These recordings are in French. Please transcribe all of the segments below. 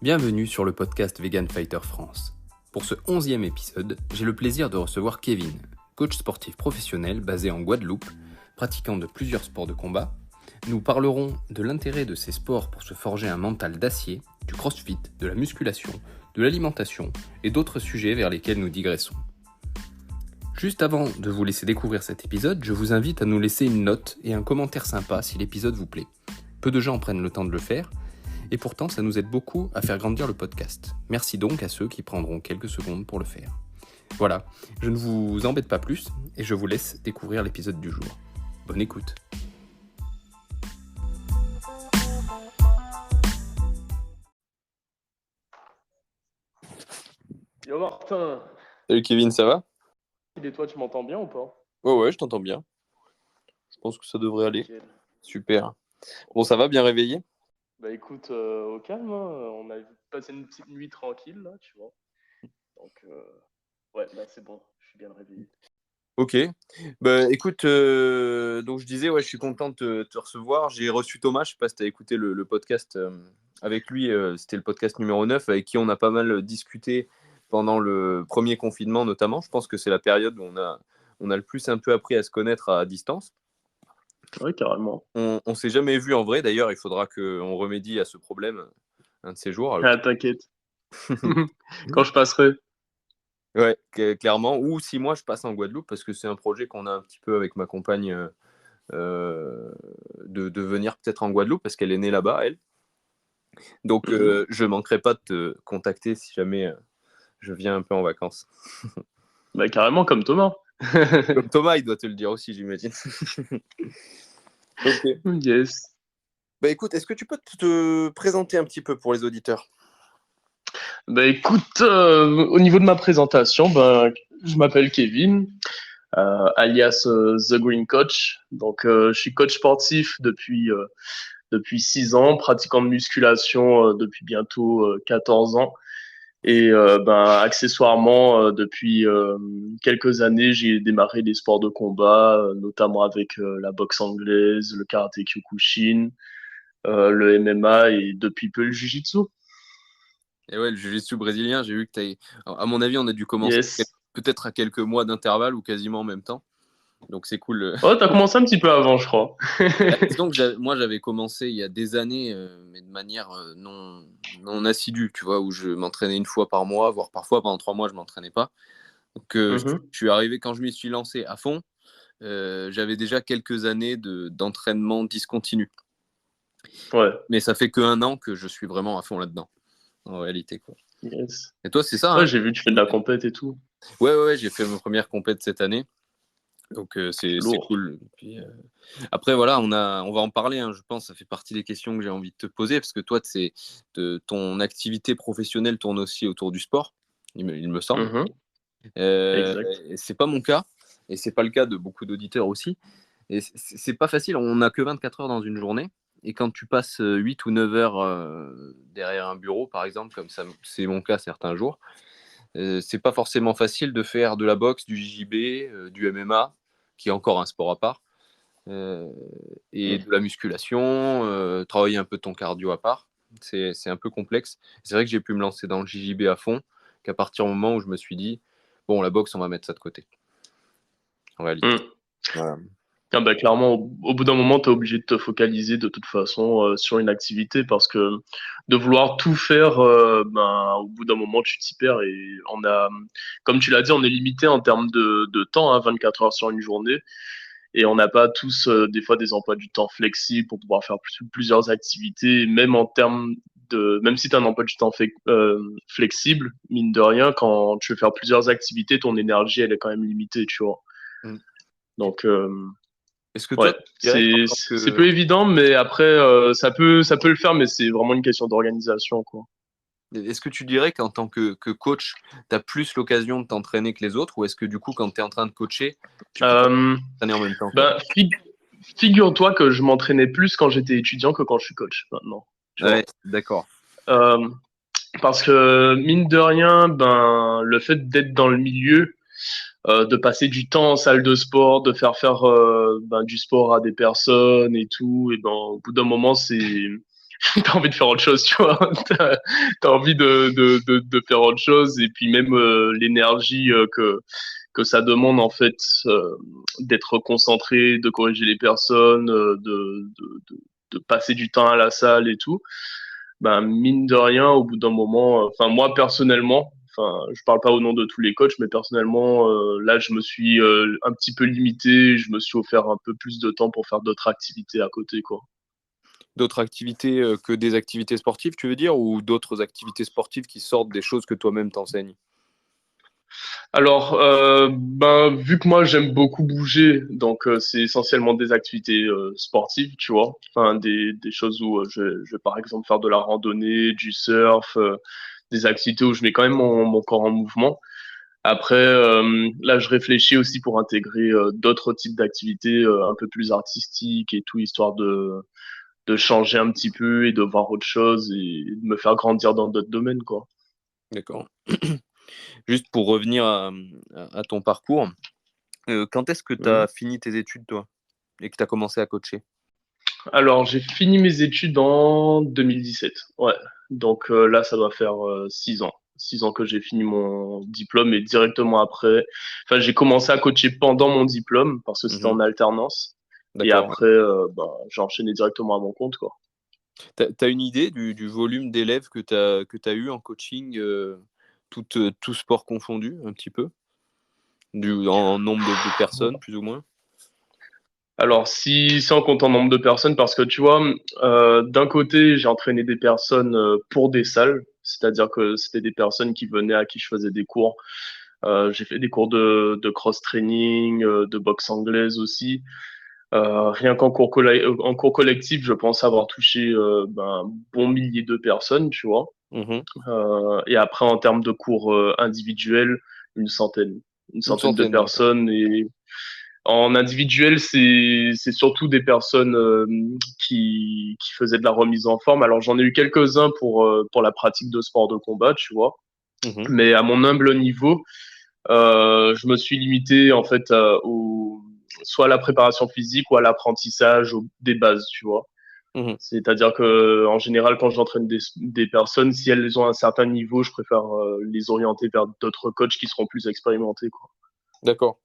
Bienvenue sur le podcast Vegan Fighter France. Pour ce 11e épisode, j'ai le plaisir de recevoir Kevin, coach sportif professionnel basé en Guadeloupe, pratiquant de plusieurs sports de combat. Nous parlerons de l'intérêt de ces sports pour se forger un mental d'acier, du crossfit, de la musculation, de l'alimentation et d'autres sujets vers lesquels nous digressons. Juste avant de vous laisser découvrir cet épisode, je vous invite à nous laisser une note et un commentaire sympa si l'épisode vous plaît. Peu de gens prennent le temps de le faire, et pourtant ça nous aide beaucoup à faire grandir le podcast. Merci donc à ceux qui prendront quelques secondes pour le faire. Voilà, je ne vous embête pas plus, et je vous laisse découvrir l'épisode du jour. Bonne écoute. Yo Martin, Salut Kevin, ça va? et toi tu m'entends bien ou pas? Ouais, je t'entends bien. Je pense que ça devrait aller. Nickel. Super. Bon, ça va, bien réveillé? Bah écoute, au calme, hein, on a passé une petite nuit tranquille là, tu vois. Donc ouais, là c'est bon, je suis bien réveillé. Ok. Bah écoute, donc je disais, ouais, je suis content de te recevoir. J'ai reçu Thomas, je sais pas si tu as écouté le podcast avec lui, c'était le podcast numéro 9, avec qui on a pas mal discuté pendant le premier confinement notamment. Je pense que c'est la période où on a le plus un peu appris à se connaître à distance. Ouais, carrément. On s'est jamais vu en vrai, d'ailleurs, il faudra qu'on remédie à ce problème un de ces jours. Ah, t'inquiète. Quand je passerai. Ouais, clairement. Ou si moi je passe en Guadeloupe, parce que c'est un projet qu'on a un petit peu avec ma compagne de venir peut-être en Guadeloupe, parce qu'elle est née là-bas, elle. Donc je manquerai pas de te contacter si jamais je viens un peu en vacances. Bah carrément comme Thomas. Comme Thomas, il doit te le dire aussi, j'imagine. Ok. Yes. Bah écoute, est-ce que tu peux te présenter un petit peu pour les auditeurs? Bah écoute, au niveau de ma présentation, bah, je m'appelle Kevin, alias The Green Coach. Donc je suis coach sportif depuis 6 ans, pratiquant de musculation depuis bientôt 14 ans. Et ben, accessoirement, depuis quelques années, j'ai démarré des sports de combat, notamment avec la boxe anglaise, le karaté Kyokushin, le MMA et depuis peu le jiu-jitsu. Et ouais, le jiu-jitsu brésilien, j'ai vu que à mon avis, on a dû commencer Yes. peut-être à quelques mois d'intervalle ou quasiment en même temps. Donc c'est cool. Oh, t'as commencé un petit peu avant, je crois. Disons que moi j'avais commencé il y a des années, mais de manière non assidue, tu vois, où je m'entraînais une fois par mois, voire parfois pendant 3 mois je m'entraînais pas. Donc Mhm. je suis arrivé quand je m'y suis lancé à fond, j'avais déjà quelques années d'entraînement discontinu. Ouais. Mais ça fait que 1 an que je suis vraiment à fond là-dedans, en réalité, quoi. Yes. Et toi, c'est ça, Ouais, hein? j'ai vu, tu fais de la compète et tout. Ouais, j'ai fait ma première compète cette année. Donc c'est Lourd. cool. Puis, après voilà, on va en parler, hein, je pense, ça fait partie des questions que j'ai envie de te poser, parce que toi, ton activité professionnelle tourne aussi autour du sport, il me semble. Mhm. Exact. C'est pas mon cas, et c'est pas le cas de beaucoup d'auditeurs aussi. Et c'est pas facile, on n'a que 24 heures dans une journée, et quand tu passes 8 ou 9 heures derrière un bureau, par exemple, comme ça, c'est mon cas certains jours, c'est pas forcément facile de faire de la boxe, du JJB, du MMA, qui est encore un sport à part, et de la musculation, travailler un peu ton cardio à part. C'est un peu complexe. C'est vrai que j'ai pu me lancer dans le JJB à fond, qu'à partir du moment où je me suis dit, bon, la boxe, on va mettre ça de côté, en réalité. Mm. Voilà. Ah bah, clairement, au bout d'un moment, tu es obligé de te focaliser de toute façon sur une activité parce que de vouloir tout faire, ben, au bout d'un moment, tu t'y perds et on a, comme tu l'as dit, on est limité en termes de temps, hein, 24 heures sur une journée et on n'a pas tous des fois des emplois du temps flexibles pour pouvoir faire plusieurs activités, même en termes même si tu as un emploi du temps flexible, mine de rien, quand tu veux faire plusieurs activités, ton énergie, elle est quand même limitée, tu vois. Mm. Donc, Est-ce que toi, ouais, tu dirais qu'en c'est tant c'est que... peu évident, mais après ça peut le faire, mais c'est vraiment une question d'organisation, quoi. Est-ce que tu dirais qu'en tant que coach, tu as plus l'occasion de t'entraîner que les autres, ou est-ce que du coup, quand tu es en train de coacher, tu peux Euh, t'entraîner en même temps, quoi? ben figure-toi que je m'entraînais plus quand j'étais étudiant que quand je suis coach maintenant, tu Ouais, vois. d'accord. Euh, Parce que mine de rien, ben le fait d'être dans le milieu, de passer du temps en salle de sport, de faire ben, du sport à des personnes et tout, et ben au bout d'un moment t'as envie de faire autre chose, tu vois. T'as envie de faire autre chose, et puis même l'énergie que ça demande en fait, d'être concentré, de corriger les personnes, de passer du temps à la salle et tout. Ben mine de rien, au bout d'un moment, enfin moi personnellement, enfin je parle pas au nom de tous les coachs, mais personnellement, là je me suis un petit peu limité, je me suis offert un peu plus de temps pour faire d'autres activités à côté, quoi. D'autres activités que des activités sportives, tu veux dire, ou d'autres activités sportives qui sortent des choses que toi-même t'enseignes? Alors, ben, vu que moi j'aime beaucoup bouger, donc c'est essentiellement des activités sportives, tu vois. Enfin, des choses où je vais par exemple faire de la randonnée, du surf, des activités où je mets quand même mon corps en mouvement. Après, là, je réfléchis aussi pour intégrer d'autres types d'activités un peu plus artistiques et tout, histoire de changer un petit peu et de voir autre chose et de me faire grandir dans d'autres domaines, quoi. D'accord. Juste pour revenir à ton parcours, quand est-ce que tu Mhm. as fini tes études, toi, et que tu as commencé à coacher? Alors, j'ai fini mes études en 2017. Ouais. Donc là, ça doit faire 6 ans. 6 ans que j'ai fini mon diplôme et directement après, enfin, j'ai commencé à coacher pendant mon diplôme parce que c'était Mhm. en alternance. Et D'accord. après, ben, j'ai enchaîné directement à mon compte, quoi. T'as une idée du volume d'élèves que t'as eu en coaching, tout sport confondu, un petit peu, en nombre de personnes, plus ou moins? Alors, si on compte en nombre de personnes, parce que tu vois, d'un côté, j'ai entraîné des personnes pour des salles, c'est-à-dire que c'était des personnes qui venaient à qui je faisais des cours. J'ai fait des cours de cross-training, de boxe anglaise aussi. Rien en cours collectif, je pense avoir touché ben, un bon millier de personnes, tu vois. Mhm. Et après, en termes de cours individuels, une centaine. Une Une centaine de centaine, d'accord. personnes. Et en individuel, c'est surtout des personnes qui faisaient de la remise en forme. Alors, j'en ai eu quelques-uns pour la pratique de sport de combat, tu vois. Mhm. Mais à mon humble niveau, je me suis limité en fait soit à la préparation physique ou à l'apprentissage des bases, tu vois. Mhm. C'est-à-dire que en général, quand j'entraîne des personnes, si elles ont un certain niveau, je préfère les orienter vers d'autres coachs qui seront plus expérimentés, quoi. D'accord.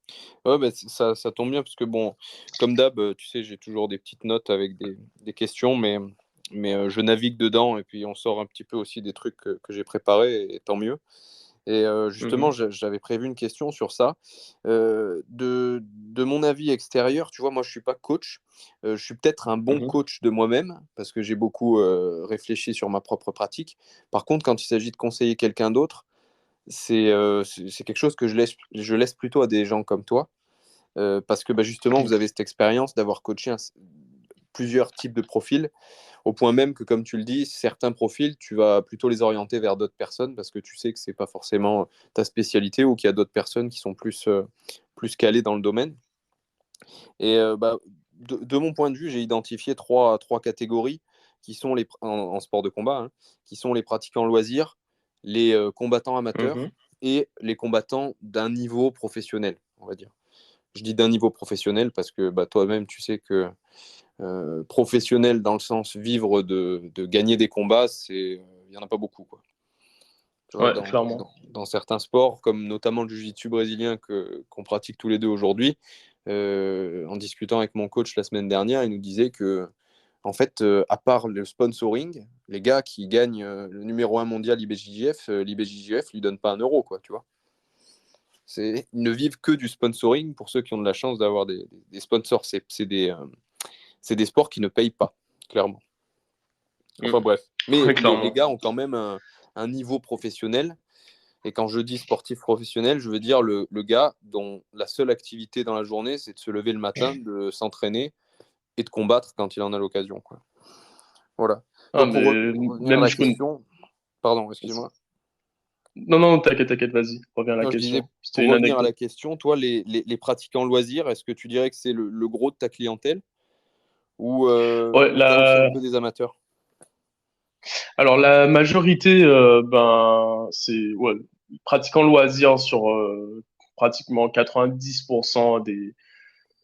Ouais, bah, ça tombe bien parce que bon, comme d'hab, tu sais, j'ai toujours des petites notes avec des questions, mais je navigue dedans et puis on sort un petit peu aussi des trucs que j'ai préparés et tant mieux. Et justement, Mhm, j'avais prévu une question sur ça. De mon avis extérieur, tu vois, moi, je suis pas coach. Je suis peut-être un bon mhm. coach de moi-même parce que j'ai beaucoup réfléchi sur ma propre pratique. Par contre, quand il s'agit de conseiller quelqu'un d'autre, c'est quelque chose que je laisse plutôt à des gens comme toi parce que bah, justement, vous avez cette expérience d'avoir coaché plusieurs types de profils au point même que, comme tu le dis, certains profils, tu vas plutôt les orienter vers d'autres personnes parce que tu sais que c'est pas forcément ta spécialité ou qu'il y a d'autres personnes qui sont plus calées dans le domaine. Et bah, de mon point de vue, j'ai identifié trois catégories qui sont en sport de combat, hein, qui sont les pratiquants loisirs, les combattants amateurs Mhm. et les combattants d'un niveau professionnel, on va dire. Je dis d'un niveau professionnel parce que bah, toi-même, tu sais que professionnel dans le sens vivre de gagner des combats, il n'y en a pas beaucoup, quoi. Tu vois, Ouais, clairement. dans certains sports, comme notamment le jiu-jitsu brésilien qu'on pratique tous les deux aujourd'hui, en discutant avec mon coach la semaine dernière, il nous disait que, en fait, à part le sponsoring, les gars qui gagnent le numéro 1 mondial IBJJF, l'IBJJF lui donne pas un euro, quoi, tu vois. Ils ne vivent que du sponsoring pour ceux qui ont de la chance d'avoir des sponsors. C'est des sports qui ne payent pas, clairement. Enfin Mm. bref. Mais Ouais, les clairement. gars ont quand même un niveau professionnel. Et quand je dis sportif professionnel, je veux dire le gars dont la seule activité dans la journée, c'est de se lever le matin, de s'entraîner et de combattre quand il en a l'occasion, quoi. Voilà. Ah, Donc mais pour revenir à même la je connais. question, pardon, excuse-moi. Non, non, t'inquiète, t'inquiète, vas-y, reviens à la Non, je disais, question. C'était pour une revenir à la anecdote. question, toi, les pratiquants loisirs, est-ce que tu dirais que c'est le gros de ta clientèle ou Ouais, tu as aussi un peu des amateurs? alors la majorité, ben, c'est ouais, pratiquant loisir sur pratiquement 90%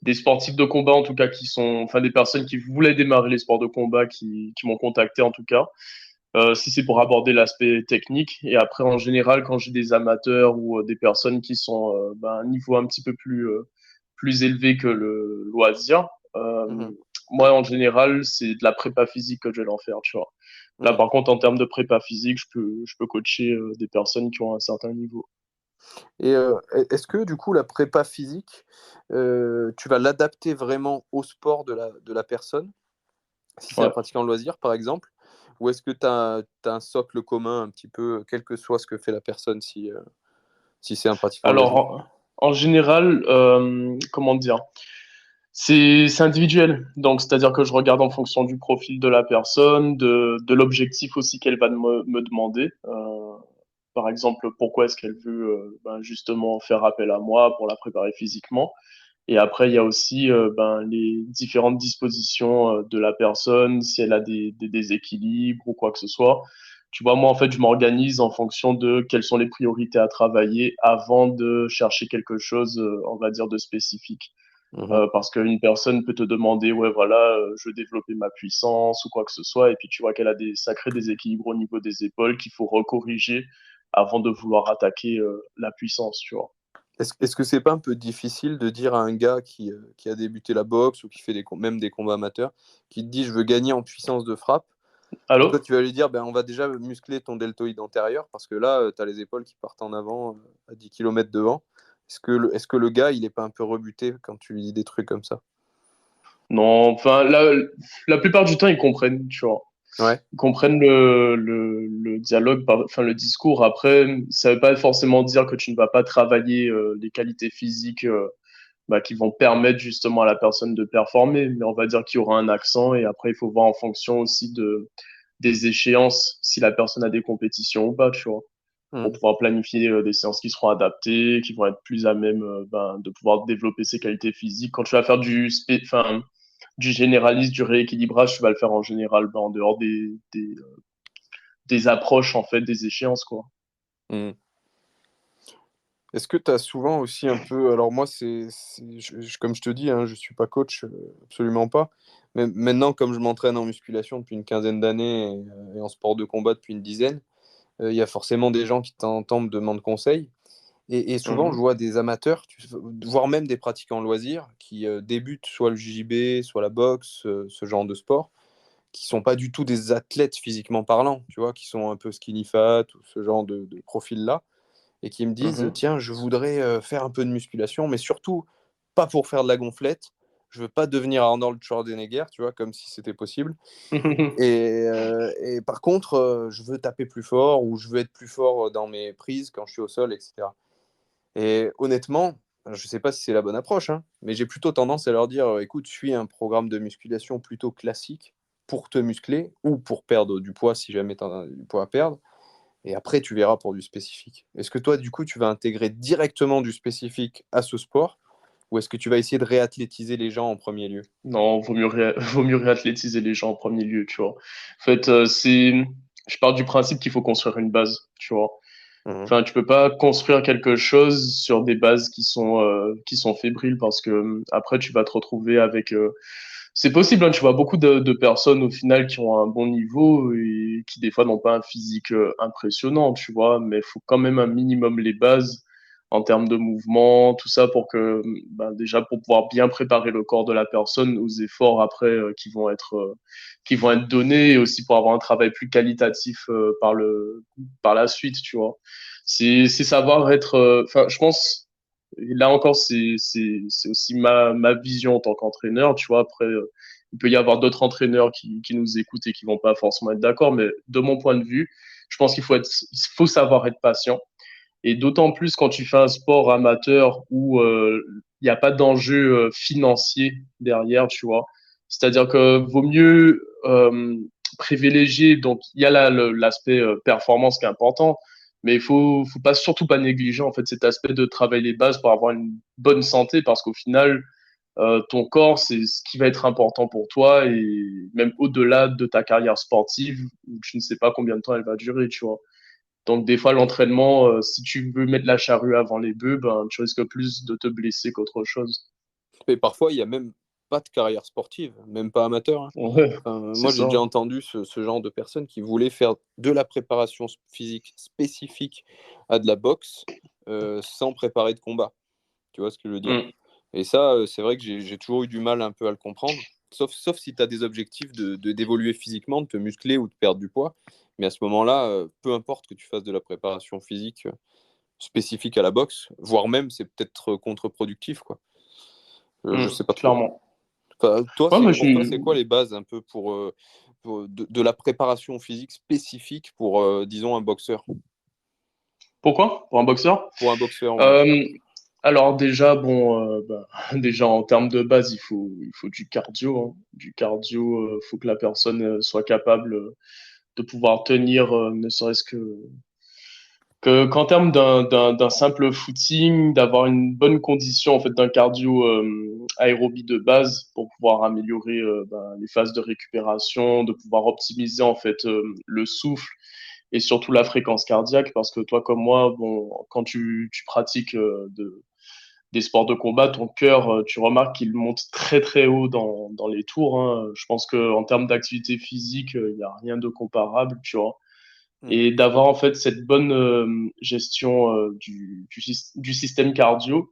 des sportifs de combat en tout cas enfin des personnes qui voulaient démarrer les sports de combat qui m'ont contacté en tout cas. Si c'est pour aborder l'aspect technique. Et après, en général, quand j'ai des amateurs ou des personnes qui sont à un niveau un petit peu plus élevé que le loisir, Mhm. moi, en général, c'est de la prépa physique que je vais leur faire, tu vois. Là, Mhm. par contre, en termes de prépa physique, je peux coacher des personnes qui ont un certain niveau. Et est-ce que du coup la prépa physique, tu vas l'adapter vraiment au sport de la personne, si c'est un Ouais. pratiquant de loisir par exemple, ou est-ce que tu as un socle commun un petit peu, quel que soit ce que fait la personne si c'est un pratiquant de Alors, loisir? en général, comment dire? C'est individuel. Donc, c'est-à-dire que je regarde en fonction du profil de la personne, de l'objectif aussi qu'elle va me demander. Par exemple, pourquoi est-ce qu'elle veut justement faire appel à moi pour la préparer physiquement. Et après, il y a aussi les différentes dispositions de la personne, si elle a des déséquilibres ou quoi que ce soit. Tu vois, moi, en fait, je m'organise en fonction de quelles sont les priorités à travailler avant de chercher quelque chose, on va dire, de spécifique. Mhm. Parce qu'une personne peut te demander, ouais, voilà, je veux développer ma puissance ou quoi que ce soit, et puis tu vois qu'elle a des sacrés déséquilibres au niveau des épaules qu'il faut recorriger avant de vouloir attaquer la puissance, tu vois. Est-ce que c'est pas un peu difficile de dire à un gars qui a débuté la boxe ou qui fait même des combats amateurs, qui te dit je veux gagner en puissance de frappe, et toi Allô? tu vas lui dire ben, on va déjà muscler ton deltoïde antérieur parce que là tu as les épaules qui partent en avant à 10 km devant. Est-ce que le gars il est pas un peu rebuté quand tu lui dis des trucs comme ça? Non, enfin, la plupart du temps, ils comprennent, tu vois. Ouais. Ils comprennent le dialogue, enfin le discours. Après, ça veut pas forcément dire que tu ne vas pas travailler les qualités physiques qui vont permettre justement à la personne de performer. Mais on va dire qu'il y aura un accent et après, il faut voir en fonction aussi des échéances, si la personne a des compétitions ou pas, tu vois, pour Mhm. pouvoir planifier des séances qui seront adaptées, qui vont être plus à même de pouvoir développer ses qualités physiques. Quand tu vas faire du généraliste, du rééquilibrage, tu vas le faire en général en dehors des approches, en fait, des échéances, quoi. Mhm. Est-ce que tu as souvent aussi un peu, alors moi comme je te dis, hein, je suis pas coach, absolument pas, mais maintenant comme je m'entraîne en musculation depuis une quinzaine d'années et en sport de combat depuis une dizaine, il y a forcément des gens qui t'entendent me demandent conseil. Et souvent, je Mhm. vois des amateurs, voire même des pratiquants loisirs, qui débutent soit le JJB, soit la boxe, ce genre de sport, qui sont pas du tout des athlètes physiquement parlant, tu vois, qui sont un peu skinny fat ou ce genre de profil-là, et qui me disent, Mhm. tiens, je voudrais faire un peu de musculation, mais surtout pas pour faire de la gonflette. Je veux pas devenir Arnold Schwarzenegger, tu vois, comme si c'était possible. Et par contre, je veux taper plus fort ou je veux être plus fort dans mes prises quand je suis au sol, etc. Et honnêtement, je ne sais pas si c'est la bonne approche, hein, mais j'ai plutôt tendance à leur dire, écoute, suis un programme de musculation plutôt classique pour te muscler ou pour perdre du poids si jamais tu as du poids à perdre. Et après, tu verras pour du spécifique. Est-ce que toi, du coup, tu vas intégrer directement du spécifique à ce sport ou est-ce que tu vas essayer de réathlétiser les gens en premier lieu? Non, vaut mieux réathlétiser les gens en premier lieu, tu vois. En fait, je pars du principe qu'il faut construire une base, tu vois. Mhm. Enfin, tu peux pas construire quelque chose sur des bases qui sont fébriles parce que après tu vas te retrouver avec. C'est possible, hein, tu vois beaucoup de personnes au final qui ont un bon niveau et qui des fois n'ont pas un physique impressionnant, tu vois, mais il faut quand même un minimum les bases en termes de mouvement, tout ça pour que, déjà pour pouvoir bien préparer le corps de la personne aux efforts après qui vont être donnés et aussi pour avoir un travail plus qualitatif par la suite, tu vois. C'est savoir être, enfin, je pense, et là encore, c'est aussi ma vision en tant qu'entraîneur, tu vois. Après, il peut y avoir d'autres entraîneurs qui nous écoutent et qui vont pas forcément être d'accord, mais de mon point de vue, je pense il faut savoir être patient. Et d'autant plus quand tu fais un sport amateur où il n'y a pas d'enjeu financier derrière, tu vois. C'est-à-dire que vaut mieux privilégier, donc il y a là l'aspect performance qui est important, mais faut pas surtout pas négliger en fait cet aspect de travailler les bases pour avoir une bonne santé parce qu'au final, ton corps, c'est ce qui va être important pour toi et même au-delà de ta carrière sportive où tu ne sais pas combien de temps elle va durer, tu vois. Donc, des fois, l'entraînement, si tu veux mettre la charrue avant les bœufs, ben, tu risques plus de te blesser qu'autre chose. Et parfois, il n'y a même pas de carrière sportive, même pas amateur, hein. Ouais, Enfin, c'est moi, j'ai ça. déjà entendu ce genre de personnes qui voulaient faire de la préparation physique spécifique à de la boxe sans préparer de combat. Tu vois ce que je veux dire? Mm. Et ça, c'est vrai que j'ai toujours eu du mal un peu à le comprendre. Sauf si tu as des objectifs d'évoluer physiquement, de te muscler ou de perdre du poids. Mais à ce moment-là, peu importe que tu fasses de la préparation physique spécifique à la boxe, voire même c'est peut-être contre-productif, quoi. Je sais pas trop. Clairement. Enfin, Ouais, moi, pour toi, c'est quoi les bases un peu de la préparation physique spécifique pour, disons, un boxeur? Pourquoi? Pour un boxeur? Pour un boxeur, ouais. Euh, alors déjà, bon, déjà en termes de base, il faut du cardio, hein. Du cardio, faut que la personne soit capable de pouvoir tenir, ne serait-ce qu'en termes d'un simple footing, d'avoir une bonne condition en fait d'un cardio aérobie de base pour pouvoir améliorer les phases de récupération, de pouvoir optimiser en fait le souffle et surtout la fréquence cardiaque parce que toi comme moi, bon, quand tu pratiques des sports de combat, ton cœur, tu remarques qu'il monte très très haut dans les tours, hein. Je pense que en termes d'activité physique, il n'y a rien de comparable, tu vois. Mm. Et d'avoir en fait cette bonne gestion du système cardio.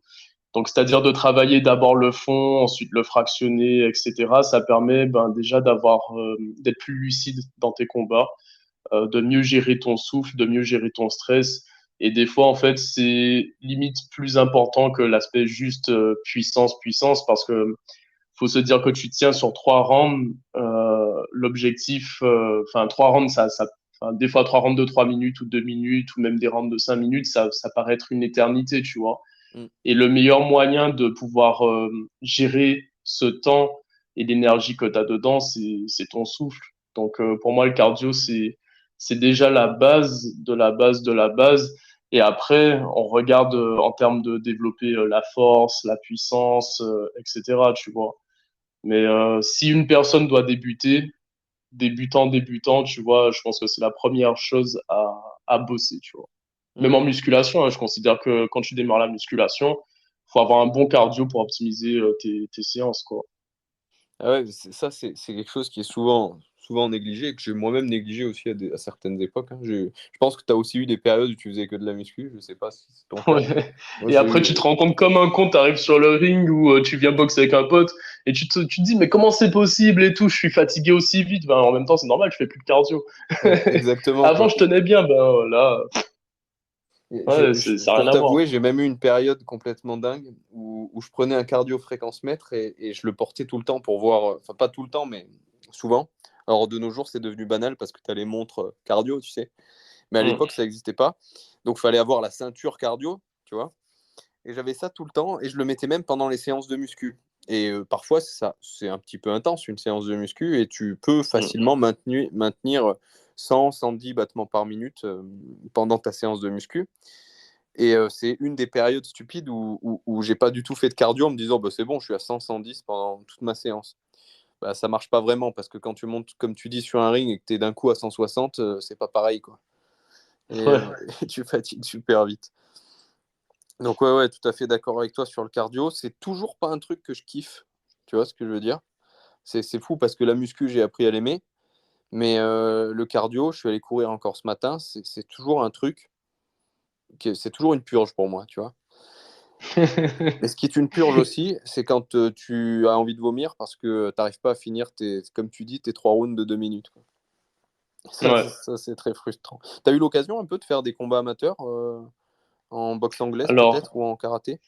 Donc, c'est-à-dire de travailler d'abord le fond, ensuite le fractionner, etc. Ça permet déjà d'être plus lucide dans tes combats, de mieux gérer ton souffle, de mieux gérer ton stress. Et des fois, en fait, c'est limite plus important que l'aspect juste puissance, parce que faut se dire que tu tiens sur 3 rounds. L'objectif, enfin, 3 rounds, enfin, des fois 3 rounds de 3 minutes ou 2 minutes, ou même des rounds de 5 minutes, ça paraît être une éternité, tu vois. Mm. Et le meilleur moyen de pouvoir gérer ce temps et l'énergie que tu as dedans, c'est ton souffle. Donc, pour moi, le cardio, c'est déjà la base de la base de la base. Et après, on regarde en termes de développer la force, la puissance, etc., tu vois. Mais si une personne doit débuter, débutant, tu vois, je pense que c'est la première chose à bosser, tu vois. Même en Mm. musculation, hein, je considère que quand tu démarres la musculation, faut avoir un bon cardio pour optimiser tes séances, quoi. Ah ouais, c'est quelque chose qui est souvent négligé et que j'ai moi-même négligé aussi à certaines époques, hein. Je pense que tu as aussi eu des périodes où tu faisais que de la muscu, je sais pas si c'est ton cas. Ouais. Moi, Et j'ai après, eu. tu te rends compte comme un con, tu arrives sur le ring où tu viens boxer avec un pote et tu te dis, mais comment c'est possible et tout, je suis fatigué aussi vite. Ben, en même temps, c'est normal, je fais plus de cardio. Exactement, Avant, quoi. je tenais bien, ben là, ouais, ça n'a rien Pour à voir. t'avouer, j'ai même eu une période complètement dingue où je prenais un cardio fréquence mètre et je le portais tout le temps pour voir, enfin pas tout le temps, mais souvent. Alors de nos jours, c'est devenu banal parce que tu as les montres cardio, tu sais. Mais à Mm. l'époque, ça n'existait pas. Donc il fallait avoir la ceinture cardio, tu vois. Et j'avais ça tout le temps et je le mettais même pendant les séances de muscu. Et parfois, c'est un petit peu intense une séance de muscu et tu peux Mm. facilement maintenir 100, 110 battements par minute pendant ta séance de muscu. Et c'est une des périodes stupides où j'ai pas du tout fait de cardio en me disant bah, c'est bon, je suis à 100, 110 pendant toute ma séance. Bah, ça marche pas vraiment parce que quand tu montes, comme tu dis, sur un ring et que tu es d'un coup à 160, c'est pas pareil, quoi. Et Ouais. tu fatigues super vite. Donc ouais, tout à fait d'accord avec toi sur le cardio. C'est toujours pas un truc que je kiffe. Tu vois ce que je veux dire? C'est fou parce que la muscu, j'ai appris à l'aimer. Mais le cardio, je suis allé courir encore ce matin. C'est toujours un truc, c'est toujours une purge pour moi, tu vois. Et ce qui est une purge aussi, c'est quand tu as envie de vomir parce que tu n'arrives pas à finir, comme tu dis, tes 3 rounds de 2 minutes, quoi. Ouais. Ça c'est très frustrant. Tu as eu l'occasion un peu de faire des combats amateurs en boxe anglaise Alors, peut-être ou en karaté?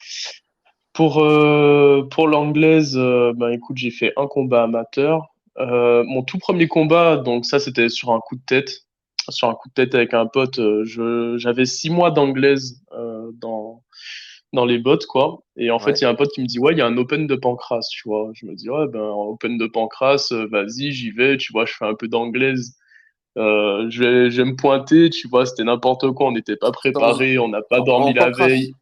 pour l'anglaise, ben écoute, j'ai fait un combat amateur. Mon tout premier combat, donc ça, c'était sur un coup de tête. Sur un coup de tête avec un pote. J'avais 6 mois d'anglaise dans les bottes, quoi. Et en fait, Ouais. il y a un pote qui me dit, ouais, il y a un Open de Pancras, tu vois. Je me dis, ouais, ben, Open de Pancras, vas-y, j'y vais, tu vois, je fais un peu d'anglaise. Je vais me pointer, tu vois, c'était n'importe quoi, on n'était pas Sans, préparé, on n'a pas en dormi la pancrace, veille.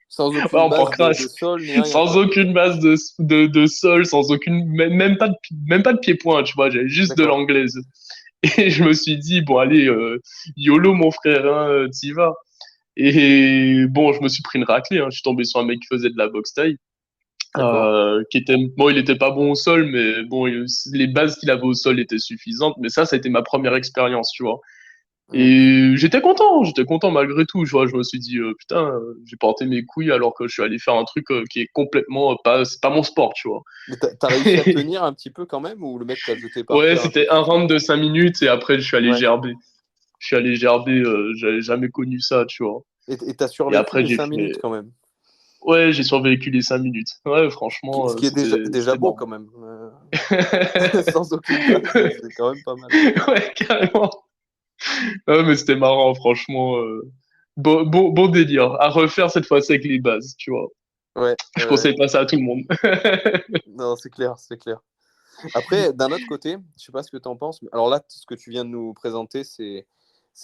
sans Ouais, aucune en base pancras, de sol ni rien, sans quoi. aucune base de sol, sans aucune, même pas de pied-point, tu vois, j'avais juste de D'accord. l'anglaise. Et je me suis dit, bon, allez, YOLO, mon frère, hein, t'y vas. Et bon, je me suis pris une raclée, hein. Je suis tombé sur un mec qui faisait de la boxe taille. Bon, il était pas bon au sol, mais bon, les bases qu'il avait au sol étaient suffisantes. Mais ça a été ma première expérience, tu vois. Mm. Et j'étais content malgré tout. Tu vois, je me suis dit, putain, j'ai porté mes couilles alors que je suis allé faire un truc qui est complètement c'est pas mon sport, tu vois. Mais t'as réussi à tenir un petit peu quand même, ou le mec t'a jeté par Ouais, terre un peu c'était un trop tôt? round de 5 minutes et après je suis allé Ouais. gerber. Je suis allé gerber, j'avais jamais connu ça, tu vois. Et t'as Et survécu après les j'ai 5 minutes fait, quand même. ouais, j'ai survécu les 5 minutes. Ouais, franchement, Ce qui est déjà c'était beau quand marrant. même. Sans aucune base, c'est quand même pas mal. Ouais, carrément. Ouais, mais c'était marrant, franchement. Bon délire. À refaire cette fois-ci avec les bases, tu vois. Ouais, Je conseille pas ça à tout le monde. non, c'est clair, c'est clair. Après, d'un autre côté, je sais pas ce que tu en penses, mais alors là, ce que tu viens de nous présenter, c'est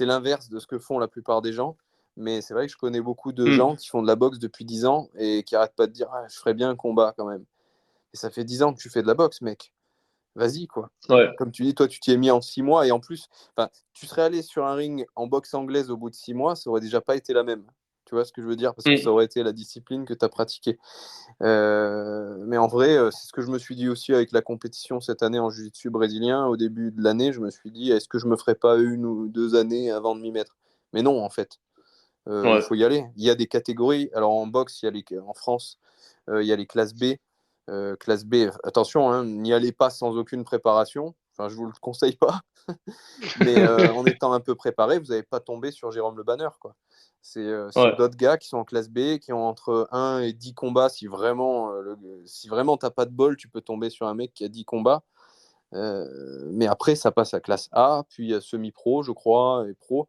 l'inverse de ce que font la plupart des gens. Mais c'est vrai que je connais beaucoup de Hmm. gens qui font de la boxe depuis 10 ans et qui arrêtent pas de dire ah, je ferais bien un combat quand même. Et ça fait 10 ans que tu fais de la boxe, mec. Vas-y, quoi. Ouais. Comme tu dis, toi, tu t'y es mis en 6 mois et en plus, tu serais allé sur un ring en boxe anglaise au bout de 6 mois, ça aurait déjà pas été la même. Tu vois ce que je veux dire? Parce que ça Hmm. aurait été la discipline que tu as pratiquée. Mais en vrai, c'est ce que je me suis dit aussi avec la compétition cette année en jiu-jitsu brésilien. Au début de l'année, je me suis dit, est-ce que je me ferais pas 1 ou 2 années avant de m'y mettre? Mais non, en fait, il Ouais. faut y aller. Il y a des catégories. Alors en boxe, en France, il y a les classes B. Classe B, attention, hein, n'y allez pas sans aucune préparation. Enfin, je vous le conseille pas. Mais en étant un peu préparé, vous n'allez pas tomber sur Jérôme Le Banner, quoi. C'est Ouais. d'autres gars qui sont en classe B, qui ont entre 1 et 10 combats. Si vraiment t'as pas de bol, tu peux tomber sur un mec qui a 10 combats. Mais après, ça passe à classe A, puis à semi-pro, je crois, et pro.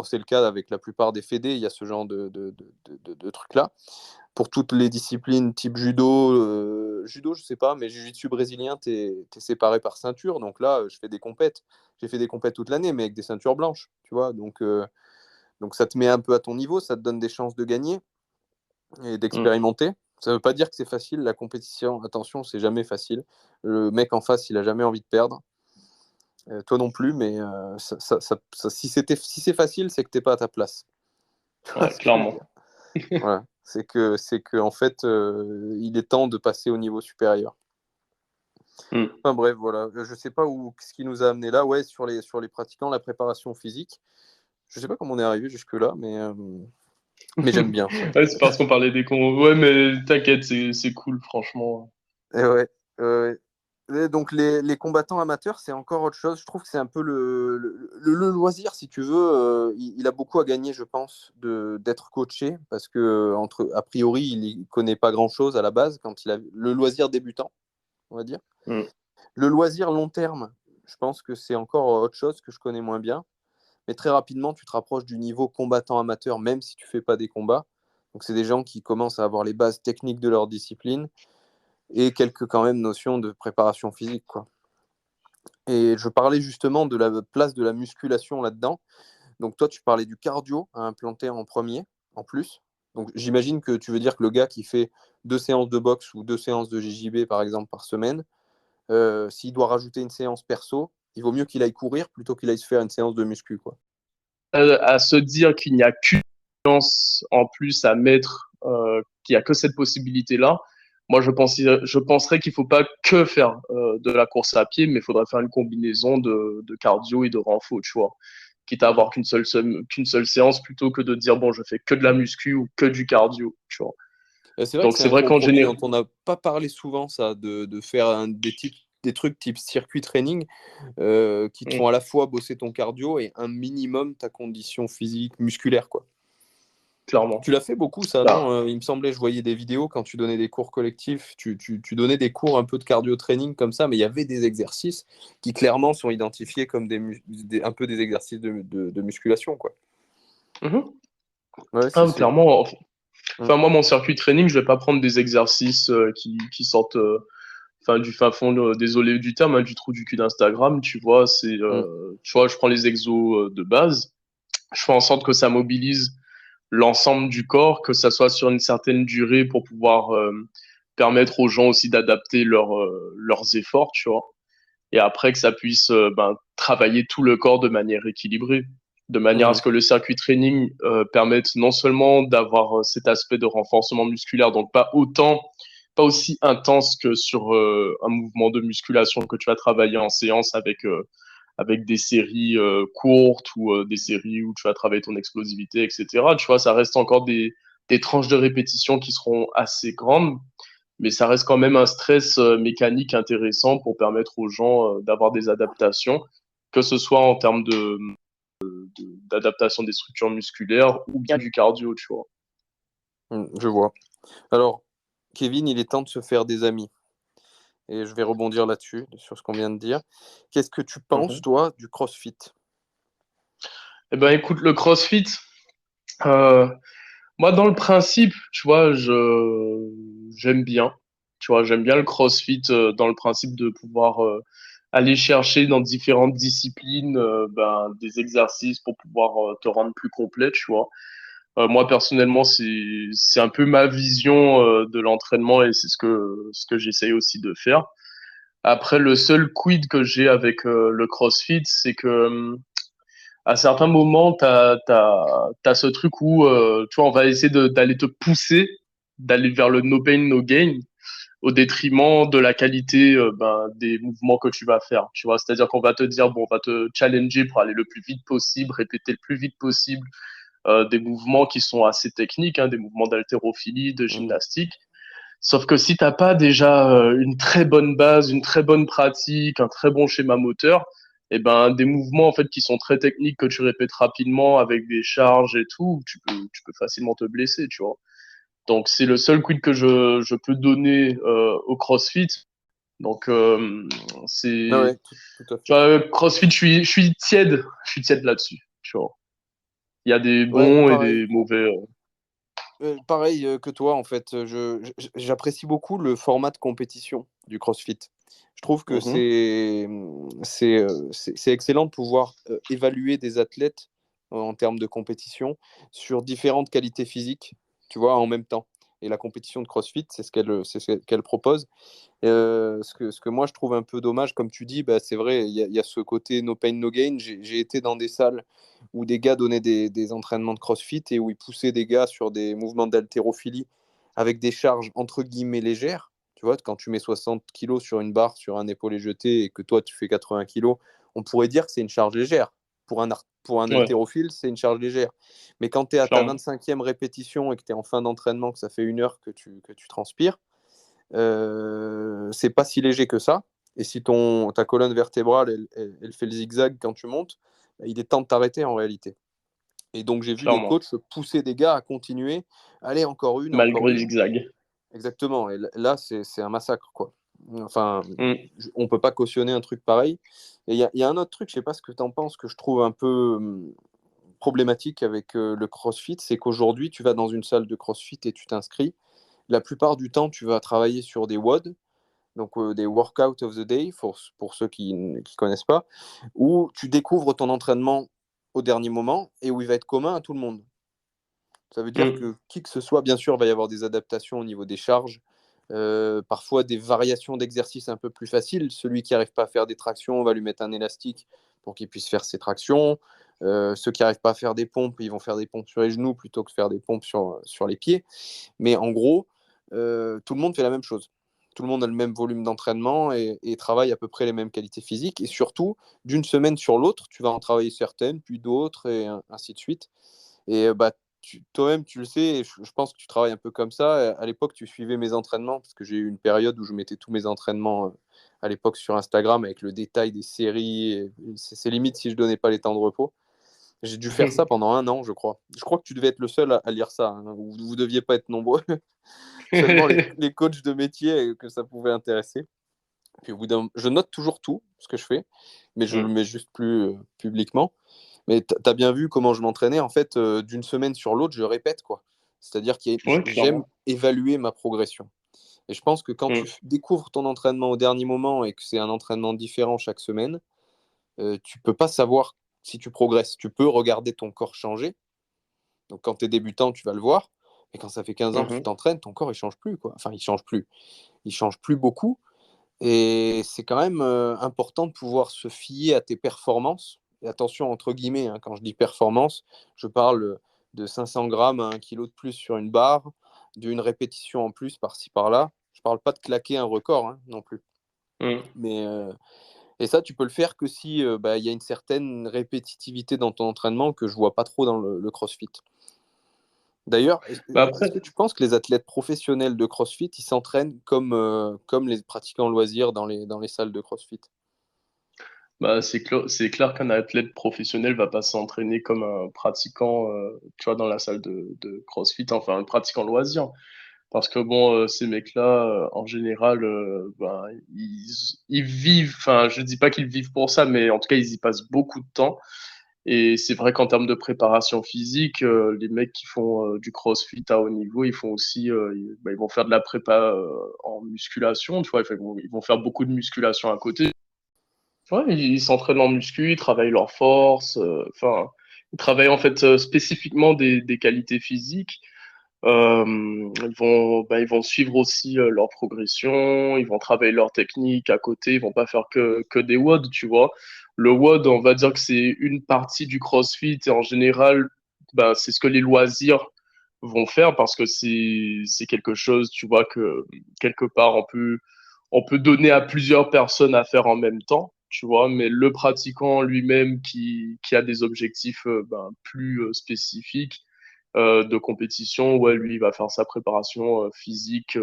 C'est le cas avec la plupart des fédés, il y a ce genre de trucs-là. Pour toutes les disciplines type judo, judo, je sais pas, mais jiu-jitsu brésilien, t'es séparé par ceinture. Donc là, je fais des compètes. J'ai fait des compètes toute l'année, mais avec des ceintures blanches, tu vois. Donc ça te met un peu à ton niveau, ça te donne des chances de gagner et Hmm. d'expérimenter. Ça veut pas dire que c'est facile, la compétition, attention, c'est jamais facile. Le mec en face, il a jamais envie de perdre. Toi non plus, mais si c'est facile, c'est que t'es pas à ta place. Tu vois Ouais, ce que je veux clairement. dire? Voilà. C'est que en fait, il est temps de passer au niveau supérieur. Hmm. Enfin bref, voilà. Je sais pas ce qui nous a amené là. Ouais, sur les pratiquants, la préparation physique. Je sais pas comment on est arrivé jusque-là, mais j'aime bien ça. Ouais, c'est parce qu'on parlait des cons. Ouais, mais t'inquiète, c'est cool, franchement. Et ouais, ouais. Et donc les combattants amateurs, c'est encore autre chose. Je trouve que c'est un peu le loisir, si tu veux. Il a beaucoup à gagner, je pense, d'être coaché, parce que a priori, il ne connaît pas grand-chose à la base quand il a le loisir débutant, on va dire. Hmm. Le loisir long terme, je pense que c'est encore autre chose que je connais moins bien. Mais très rapidement, tu te rapproches du niveau combattant amateur, même si tu fais pas des combats. Donc, c'est des gens qui commencent à avoir les bases techniques de leur discipline et quelques quand même notions de préparation physique, quoi. Et je parlais justement de la place de la musculation là-dedans. Donc, toi, tu parlais du cardio à implanter en premier, en plus. Donc, j'imagine que tu veux dire que le gars qui fait 2 séances de boxe ou 2 séances de JJB, par exemple, par semaine, s'il doit rajouter une séance perso, il vaut mieux qu'il aille courir plutôt qu'il aille se faire une séance de muscu, quoi. À se dire qu'il n'y a qu'une chance en plus à mettre, qu'il n'y a que cette possibilité-là, moi je penserais qu'il ne faut pas que faire de la course à pied, mais il faudrait faire une combinaison de cardio et de renfo, tu vois. Quitte à avoir qu'une seule séance plutôt que de dire bon, je fais que de la muscu ou que du cardio, tu vois. C'est vrai que Donc c'est c'est un vrai qu'en compromis général, dont on n'a pas parlé souvent, ça, de faire des trucs type circuit training qui te font à la fois bosser ton cardio et un minimum ta condition physique musculaire, quoi. clairement. Tu l'as fait beaucoup, ça, Là. non? Il me semblait, je voyais des vidéos quand tu donnais des cours collectifs, tu donnais des cours un peu de cardio training comme ça, mais il y avait des exercices qui clairement sont identifiés comme un peu des exercices de musculation, quoi. Mhm. Ouais, Ah, clairement. Mm. Enfin, moi, mon circuit training, je vais pas prendre des exercices qui sortent enfin, du fin fond, désolé du terme, hein, du trou du cul d'Instagram, tu vois. Mm. Tu vois, je prends les exos de base. Je fais en sorte que ça mobilise l'ensemble du corps, que ça soit sur une certaine durée pour pouvoir permettre aux gens aussi d'adapter leurs efforts, tu vois. Et après que ça puisse travailler tout le corps de manière équilibrée, de manière à Mm. ce que le circuit training permette non seulement d'avoir cet aspect de renforcement musculaire, donc pas autant pas aussi intense que sur un mouvement de musculation que tu vas travailler en séance avec des séries courtes ou des séries où tu vas travailler ton explosivité, etc. Tu vois, ça reste encore des tranches de répétition qui seront assez grandes, mais ça reste quand même un stress mécanique intéressant pour permettre aux gens d'avoir des adaptations, que ce soit en termes d'adaptation des structures musculaires ou bien du cardio, tu vois. Je vois. Alors, Kevin, il est temps de se faire des amis. Et je vais rebondir là-dessus, sur ce qu'on vient de dire. Qu'est-ce que tu penses, Mhm. toi, du CrossFit? Eh ben, écoute, le CrossFit, euh, moi, dans le principe, tu vois, j'aime bien. Tu vois, j'aime bien le CrossFit dans le principe de pouvoir aller chercher dans différentes disciplines ben, des exercices pour pouvoir te rendre plus complet, tu vois. Moi, personnellement, c'est un peu ma vision de l'entraînement et c'est ce que j'essaye aussi de faire. Après, le seul quid que j'ai avec le CrossFit, c'est que à certains moments, t'as ce truc où, tu vois, on va essayer d'aller te pousser, d'aller vers le no pain, no gain, au détriment de la qualité ben, des mouvements que tu vas faire. Tu vois, c'est-à-dire qu'on va te dire, bon, on va te challenger pour aller le plus vite possible, répéter le plus vite possible des mouvements qui sont assez techniques, hein, des mouvements d'haltérophilie, de Mhm. gymnastique. Sauf que si t'as pas déjà une très bonne base, une très bonne pratique, un très bon schéma moteur, et ben des mouvements en fait qui sont très techniques que tu répètes rapidement avec des charges et tout, tu peux facilement te blesser, tu vois. Donc c'est le seul quid que je peux donner au CrossFit. Donc Ah c'est ouais, tout à tu fait. vois CrossFit je suis tiède là-dessus, tu vois. Il y a des Ouais, bons et pareil. des mauvais. Pareil que toi, en fait. J'apprécie beaucoup le format de compétition du CrossFit. Je trouve que Mhm. c'est excellent de pouvoir évaluer des athlètes en termes de compétition sur différentes qualités physiques, tu vois, en même temps. Et la compétition de CrossFit, c'est ce qu'elle propose. Ce que moi je trouve un peu dommage, comme tu dis, bah, c'est vrai, il y a ce côté no pain, no gain. J'ai été dans des salles où des gars donnaient des entraînements de CrossFit et où ils poussaient des gars sur des mouvements d'haltérophilie avec des charges entre guillemets légères. Tu vois, quand tu mets 60 kilos sur une barre, sur un épaulé jeté et que toi tu fais 80 kilos, on pourrait dire que c'est une charge légère. Pour un Ouais, haltérophile, c'est une charge légère. Mais quand tu es à ta clairement. 25e répétition et que tu es en fin d'entraînement, que ça fait 1 heure que tu transpires, c'est pas si léger que ça. Et si ta colonne vertébrale, elle fait le zigzag quand tu montes, bah, il est temps de t'arrêter en réalité. Et donc j'ai vu des Clairement. coachs pousser des gars à continuer. Allez, encore une, Malgré encore le une. zigzag. Exactement. Et là, c'est un massacre, quoi. Enfin, Mm. on peut pas cautionner un truc pareil. Et il y a un autre truc, je sais pas ce que tu en penses, que je trouve un peu problématique avec le CrossFit, c'est qu'aujourd'hui, tu vas dans une salle de CrossFit et tu t'inscris. La plupart du temps, tu vas travailler sur des WOD, donc des Workout of the Day, pour ceux qui ne connaissent pas, où tu découvres ton entraînement au dernier moment et où il va être commun à tout le monde. Ça veut dire Mm. que qui que ce soit, bien sûr, va y avoir des adaptations au niveau des charges, parfois des variations d'exercices un peu plus faciles. Celui qui n'arrive pas à faire des tractions, on va lui mettre un élastique pour qu'il puisse faire ses tractions. Ceux qui n'arrivent pas à faire des pompes, ils vont faire des pompes sur les genoux plutôt que de faire des pompes sur les pieds. Mais en gros, tout le monde fait la même chose. Tout le monde a le même volume d'entraînement et travaille à peu près les mêmes qualités physiques. Et surtout, d'une semaine sur l'autre, tu vas en travailler certaines, puis d'autres, et ainsi de suite. Et bah, toi-même, tu le sais, et je pense que tu travailles un peu comme ça. À l'époque, tu suivais mes entraînements, parce que j'ai eu une période où je mettais tous mes entraînements à l'époque sur Instagram avec le détail des séries. C'est limite si je donnais pas les temps de repos. J'ai dû faire ça pendant 1 an, je crois. Je crois que tu devais être le seul à lire ça, hein. Vous deviez pas être nombreux. Seulement les coachs de métier que ça pouvait intéresser. Puis je note toujours tout ce que je fais, mais je le Mm. mets juste plus publiquement. Mais tu as bien vu comment je m'entraînais. En fait, d'une semaine sur l'autre, je répète, quoi. C'est-à-dire que Ouais, j'aime clairement. évaluer ma progression. Et je pense que quand tu Mm. découvres ton entraînement au dernier moment et que c'est un entraînement différent chaque semaine, tu peux pas savoir si tu progresses. Tu peux regarder ton corps changer. Donc quand tu es débutant, tu vas le voir. Et quand ça fait 15 ans que tu Mhm. t'entraînes, ton corps, il change plus, quoi. Enfin, il change plus. Il change plus beaucoup. Et c'est quand même important de pouvoir se fier à tes performances. Et attention, entre guillemets, hein, quand je dis performance, je parle de 500 grammes à 1 kilo de plus sur une barre, d'une répétition en plus par-ci par-là. Je parle pas de claquer un record hein, non plus. Mais, et ça, tu peux le faire que si y a une certaine répétitivité dans ton entraînement que je vois pas trop dans le CrossFit. D'ailleurs, est-ce que tu penses que les athlètes professionnels de CrossFit, ils s'entraînent comme les pratiquants loisirs dans les salles de CrossFit? C'est clair qu'un athlète professionnel va pas s'entraîner comme un pratiquant, tu vois, dans la salle de CrossFit, enfin un pratiquant loisir. Parce que bon, ces mecs-là, en général, ils vivent, enfin, je dis pas qu'ils vivent pour ça, mais en tout cas, ils y passent beaucoup de temps. Et c'est vrai qu'en termes de préparation physique, les mecs qui font du CrossFit à haut niveau, ils font aussi, ils vont faire de la prépa en musculation, tu vois, ils vont faire beaucoup de musculation à côté. Ouais, ils s'entraînent en muscu, ils travaillent leur force, enfin, ils travaillent en fait spécifiquement des qualités physiques. Ils vont suivre aussi leur progression, ils vont travailler leur technique à côté, ils vont pas faire que des WOD, tu vois. Le WOD, on va dire que c'est une partie du CrossFit et en général, c'est ce que les loisirs vont faire parce que c'est quelque chose, tu vois, que quelque part on peut donner à plusieurs personnes à faire en même temps, tu vois, mais le pratiquant lui-même qui a des objectifs plus spécifiques de compétition, ouais, lui, il va faire sa préparation physique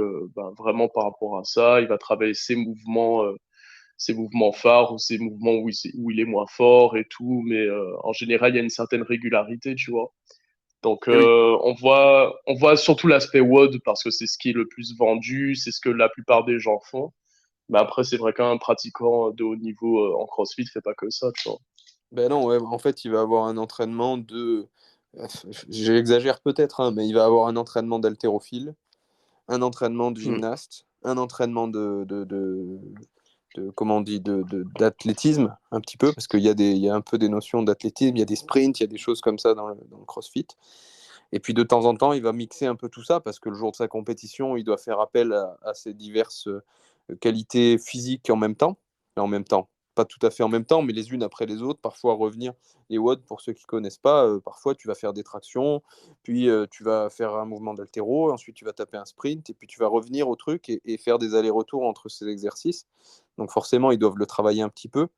vraiment par rapport à ça. Il va travailler ses mouvements phares ou ses mouvements où il est moins fort et tout, mais en général, il y a une certaine régularité, tu vois. Donc, Eh oui. on voit surtout l'aspect WOD parce que c'est ce qui est le plus vendu, c'est ce que la plupart des gens font. Mais après, c'est vrai qu'un pratiquant de haut niveau en CrossFit fait pas que ça, tu vois. Ben non, ouais, en fait, il va avoir un entraînement de. J'exagère peut-être, hein, mais il va avoir un entraînement d'haltérophile, un entraînement de Mm. gymnaste, un entraînement comment on dit, d'athlétisme, un petit peu, parce qu'il y a un peu des notions d'athlétisme, il y a des sprints, il y a des choses comme ça dans le CrossFit. Et puis de temps en temps, il va mixer un peu tout ça, parce que le jour de sa compétition, il doit faire appel à ses diverses qualités physiques en même temps. En même temps, pas tout à fait en même temps, mais les unes après les autres, parfois revenir. Les WOD, pour ceux qui ne connaissent pas, parfois tu vas faire des tractions, puis tu vas faire un mouvement d'haltéro, ensuite tu vas taper un sprint, et puis tu vas revenir au truc et faire des allers-retours entre ces exercices. Donc forcément, ils doivent le travailler un petit peu,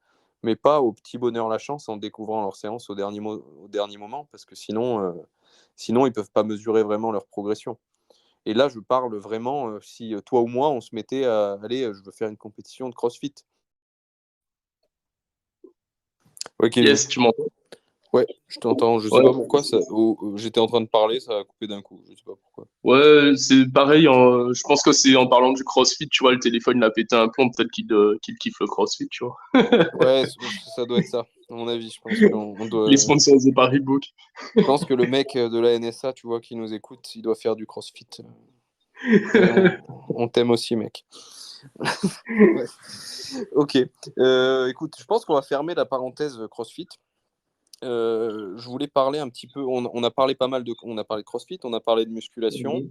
mais pas au petit bonheur la chance en découvrant leur séance au dernier moment, parce que sinon ils ne peuvent pas mesurer vraiment leur progression. Et là, je parle vraiment, si toi ou moi, on se mettait à aller, je veux faire une compétition de CrossFit. Ouais, Kevin. Yes, tu m'entends? Ouais, je t'entends. Je sais Ouais. pas pourquoi. J'étais en train de parler, ça a coupé d'un coup. Je sais pas pourquoi. Ouais, c'est pareil. Je pense que c'est en parlant du CrossFit, tu vois, le téléphone il a pété un plomb, peut-être qu'il kiffe le CrossFit, tu vois. Ouais, ça doit être ça, à mon avis. Je pense qu'on doit. Il est sponsorisé par Reebok. Je pense que le mec de la NSA, tu vois, qui nous écoute, il doit faire du CrossFit. On t'aime aussi, mec. Ouais. Ok. Écoute, je pense qu'on va fermer la parenthèse CrossFit. Je voulais parler un petit peu. On a parlé pas mal on a parlé de CrossFit, on a parlé de musculation.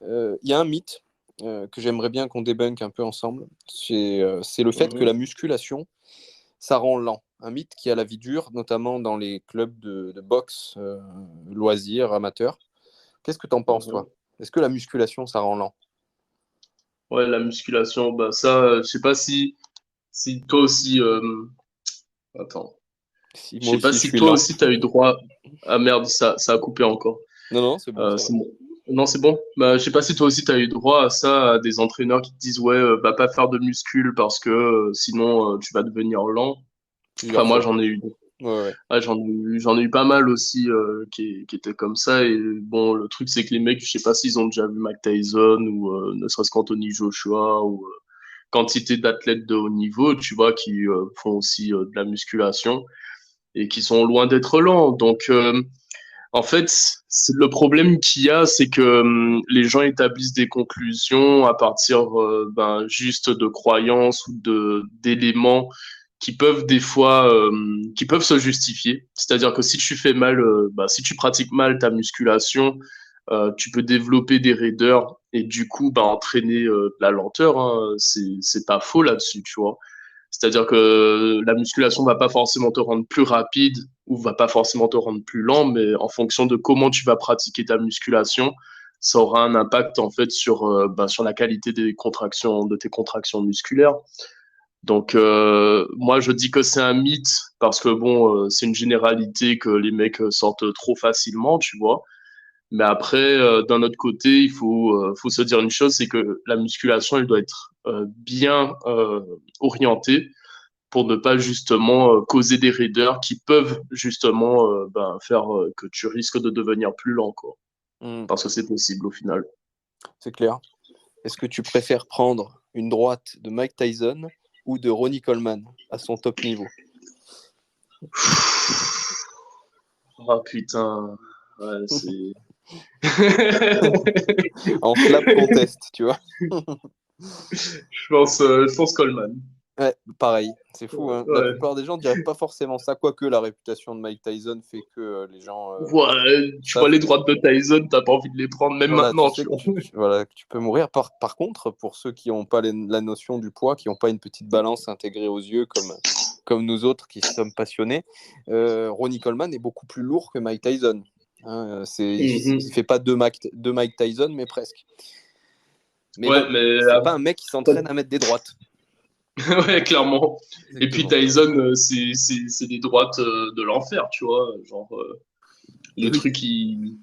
Il y a un mythe que j'aimerais bien qu'on débunk un peu ensemble. C'est le fait que la musculation, ça rend lent. Un mythe qui a la vie dure, notamment dans les clubs de boxe, loisirs, amateurs. Qu'est-ce que tu en penses, toi? Est-ce que la musculation, ça rend lent? Ouais, la musculation, bah ça, je sais pas si toi aussi. Attends. Si, Je moi sais pas aussi, je si suis toi lent. aussi t'as eu droit. Ah merde, ça a coupé encore. Non, non, c'est bon, ça va. C'est bon. Non, c'est bon. Bah, je sais pas si toi aussi t'as eu droit à ça, à des entraîneurs qui te disent ouais, va pas faire de muscu parce que sinon tu vas devenir lent. Enfin, Plusieurs moi fois. j'en ai eu. Ouais, ouais. Ah, j'en ai eu pas mal aussi qui étaient comme ça. Et bon, le truc, c'est que les mecs, je sais pas s'ils ont déjà vu Mike Tyson ou ne serait-ce qu'Anthony Joshua ou quantité d'athlètes de haut niveau, tu vois, qui font aussi de la musculation et qui sont loin d'être lents. Donc, en fait, le problème qu'il y a, c'est que les gens établissent des conclusions à partir juste de croyances ou d'éléments qui peuvent des fois qui peuvent se justifier. C'est-à-dire que si tu fais mal, si tu pratiques mal ta musculation, tu peux développer des raideurs et du coup entraîner de la lenteur. Hein. C'est pas faux là-dessus, tu vois. C'est-à-dire que la musculation va pas forcément te rendre plus rapide ou va pas forcément te rendre plus lent, mais en fonction de comment tu vas pratiquer ta musculation, ça aura un impact en fait sur la qualité de tes contractions musculaires. Donc moi je dis que c'est un mythe parce que bon c'est une généralité que les mecs sortent trop facilement, tu vois. Mais après d'un autre côté, il faut se dire une chose, c'est que la musculation elle doit être bien orientée pour ne pas justement causer des raideurs qui peuvent justement faire que tu risques de devenir plus lent, quoi. Parce que c'est possible au final. C'est clair. Est-ce que tu préfères prendre une droite de Mike Tyson ou de Ronnie Coleman à son top niveau? Oh putain, ouais, c'est... En slap contest, tu vois. je pense Coleman. Ouais, pareil, c'est fou. Hein. Ouais. La plupart des gens diraient pas forcément ça, quoique la réputation de Mike Tyson fait que les gens. Ouais, tu vois les droites de Tyson, t'as pas envie de les prendre, même voilà, maintenant. tu sais que tu peux mourir. Par contre, pour ceux qui n'ont pas la notion du poids, qui n'ont pas une petite balance intégrée aux yeux comme nous autres qui sommes passionnés, Ronnie Coleman est beaucoup plus lourd que Mike Tyson. Hein, il fait pas deux Mike Tyson, mais presque. Mais ouais, bon, mais c'est pas un mec qui s'entraîne à mettre des droites. ouais, clairement. Exactement. Et puis Tyson, c'est des droites de l'enfer, tu vois. Genre, les trucs, il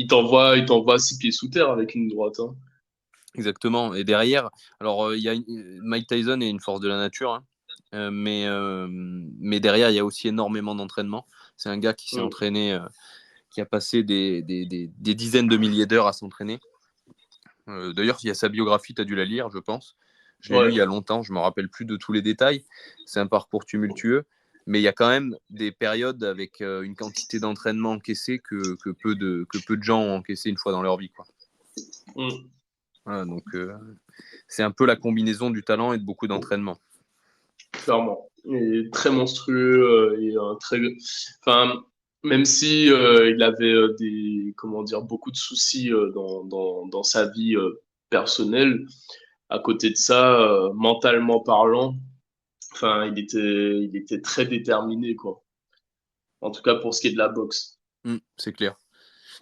t'envoie 6 pieds sous terre avec une droite. Hein. Exactement. Et derrière, alors Mike Tyson est une force de la nature, hein, mais derrière, il y a aussi énormément d'entraînement. C'est un gars qui s'est entraîné, qui a passé des dizaines de milliers d'heures à s'entraîner. D'ailleurs, il y a sa biographie, tu as dû la lire, je pense. Je l'ai lu il y a longtemps, je ne me rappelle plus de tous les détails. C'est un parcours tumultueux, mais il y a quand même des périodes avec une quantité d'entraînement encaissée que peu de gens ont encaissé une fois dans leur vie, quoi. Voilà, donc c'est un peu la combinaison du talent et de beaucoup d'entraînement. Clairement. Il est très monstrueux et enfin, même si il avait beaucoup de soucis dans sa vie personnelle, à côté de ça, mentalement parlant, enfin, il était très déterminé, quoi. En tout cas, pour ce qui est de la boxe. C'est clair.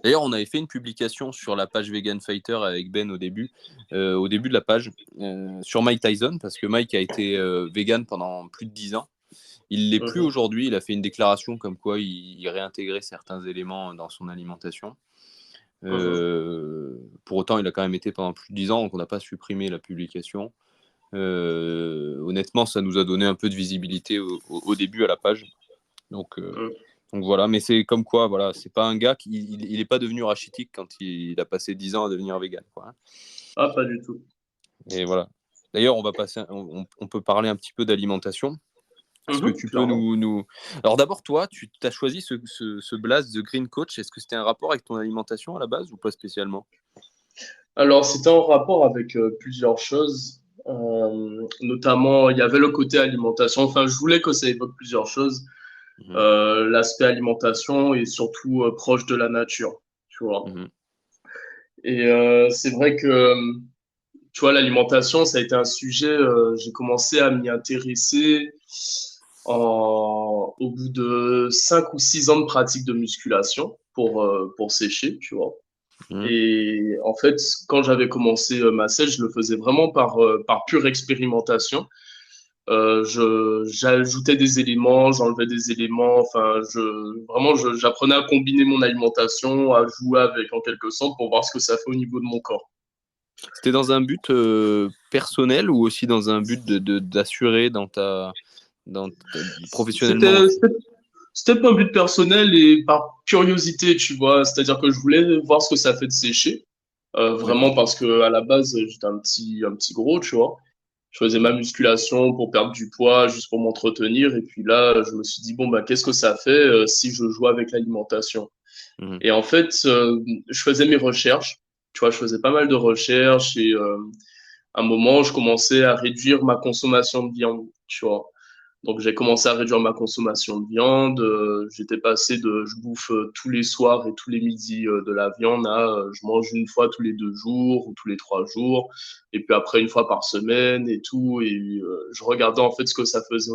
D'ailleurs, on avait fait une publication sur la page Vegan Fighter avec Ben au début de la page, sur Mike Tyson, parce que Mike a été vegan pendant plus de 10 ans. Il ne l'est plus aujourd'hui. Il a fait une déclaration comme quoi il réintégrait certains éléments dans son alimentation. Pour autant, il a quand même été pendant plus de 10 ans, donc on n'a pas supprimé la publication. Honnêtement, ça nous a donné un peu de visibilité au début à la page. Donc voilà, mais c'est comme quoi, voilà, c'est pas un gars il est pas devenu rachitique quand il a passé 10 ans à devenir vegan, quoi. Hein. Ah, pas du tout. Et voilà. D'ailleurs, on peut parler un petit peu d'alimentation. Est-ce que tu peux nous... Alors d'abord, toi, tu as choisi ce blaze The Green Coach. Est-ce que c'était un rapport avec ton alimentation à la base ou pas spécialement? Alors, c'était en rapport avec plusieurs choses. Notamment, il y avait le côté alimentation. Enfin, je voulais que ça évoque plusieurs choses. L'aspect alimentation et surtout proche de la nature, tu vois. Et c'est vrai que, tu vois, l'alimentation, ça a été un sujet, j'ai commencé à m'y intéresser au bout de 5 ou 6 ans de pratique de musculation pour sécher, tu vois. Et en fait, quand j'avais commencé ma sèche, je le faisais vraiment par pure expérimentation. J'ajoutais des éléments, j'enlevais des éléments. Enfin, j'apprenais à combiner mon alimentation, à jouer avec en quelque sorte pour voir ce que ça fait au niveau de mon corps. C'était dans un but personnel ou aussi dans un but d'assurer professionnellement? C'était pas un but personnel et par curiosité, tu vois. C'est-à-dire que je voulais voir ce que ça fait de sécher. Vraiment parce que à la base, j'étais un petit gros, tu vois. Je faisais ma musculation pour perdre du poids, juste pour m'entretenir. Et puis là, je me suis dit, bon, bah, qu'est-ce que ça fait si je joue avec l'alimentation? Et en fait, je faisais mes recherches. Tu vois, je faisais pas mal de recherches et à un moment, je commençais à réduire ma consommation de viande, tu vois. Donc, j'ai commencé à réduire ma consommation de viande. J'étais passé je bouffe tous les soirs et tous les midis de la viande à je mange une fois tous les 2 jours ou tous les 3 jours. Et puis après, une fois par semaine et tout. Et je regardais en fait ce que ça faisait.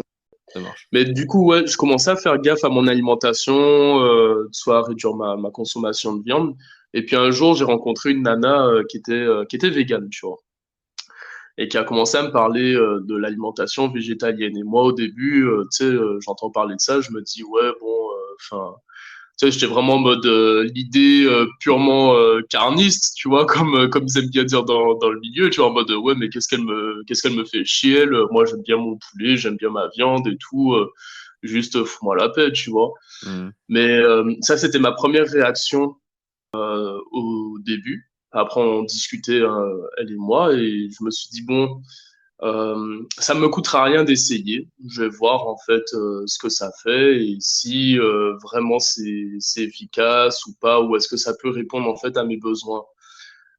Ça marche. Mais du coup, ouais, je commençais à faire gaffe à mon alimentation, soit à réduire ma consommation de viande. Et puis un jour, j'ai rencontré une nana qui était végane, tu vois, et qui a commencé à me parler de l'alimentation végétalienne. Et moi, au début, tu sais, j'entends parler de ça, je me dis, ouais, bon, enfin, tu sais, j'étais vraiment en mode l'idée purement carniste, tu vois, comme ils aiment bien dire dans le milieu, tu vois, en mode ouais, mais qu'est-ce qu'elle me fait chier, elle. Moi, j'aime bien mon poulet, j'aime bien ma viande et tout, juste fous-moi la paix, tu vois. Mhm. Mais ça, c'était ma première réaction au début. Après, on discutait, elle et moi, et je me suis dit, bon, ça me coûtera rien d'essayer. Je vais voir en fait ce que ça fait et si vraiment c'est efficace ou pas, ou est-ce que ça peut répondre en fait à mes besoins.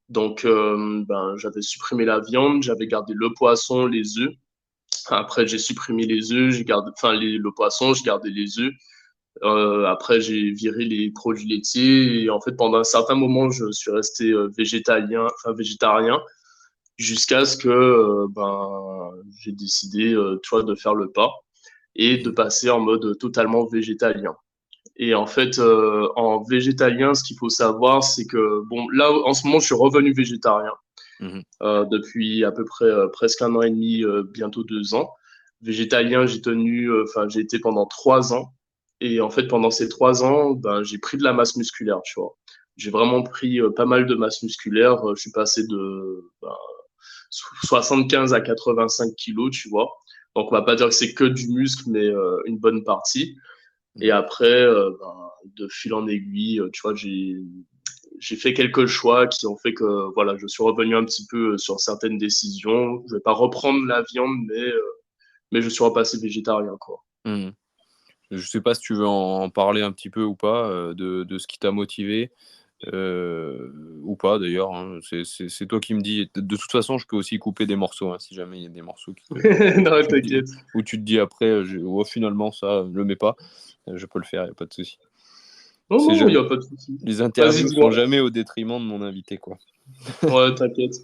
Donc, ben, j'avais supprimé la viande, j'avais gardé le poisson, les œufs. Après, j'ai supprimé les œufs, j'ai gardé, enfin, le poisson, j'ai gardé les œufs. Après, j'ai viré les produits laitiers et en fait, pendant un certain moment, je suis resté végétalien, enfin végétarien, jusqu'à ce que ben, j'ai décidé, tu vois, de faire le pas et de passer en mode totalement végétalien. Et en fait, en végétalien, ce qu'il faut savoir, c'est que, bon, là, en ce moment, je suis revenu végétarien Mhm. depuis à peu près presque un an et demi, bientôt 2 ans. Végétalien, j'ai tenu, enfin, j'ai été pendant 3 ans. Et en fait, pendant ces 3 ans, ben, j'ai pris de la masse musculaire, tu vois. J'ai vraiment pris pas mal de masse musculaire. Je suis passé de ben, 75 à 85 kilos, tu vois. Donc, on va pas dire que c'est que du muscle, mais une bonne partie. Et Mhm. après, ben, de fil en aiguille, tu vois, j'ai fait quelques choix qui ont fait que voilà, je suis revenu un petit peu sur certaines décisions. Je vais pas reprendre la viande, mais je suis repassé végétarien, quoi. Mhm. Je sais pas si tu veux en parler un petit peu ou pas de ce qui t'a motivé ou pas d'ailleurs. Hein. C'est toi qui me dis. De toute façon, je peux aussi couper des morceaux hein, si jamais il y a des morceaux Non, dis, t'inquiète. où tu te dis après, oh, finalement ça, je le mets pas. Je peux le faire, y a pas de souci. Non, C'est non, il y jamais. a pas de souci. Les Vas-y, interviews sont dis-moi. jamais au détriment de mon invité, quoi. Ouais, t'inquiète.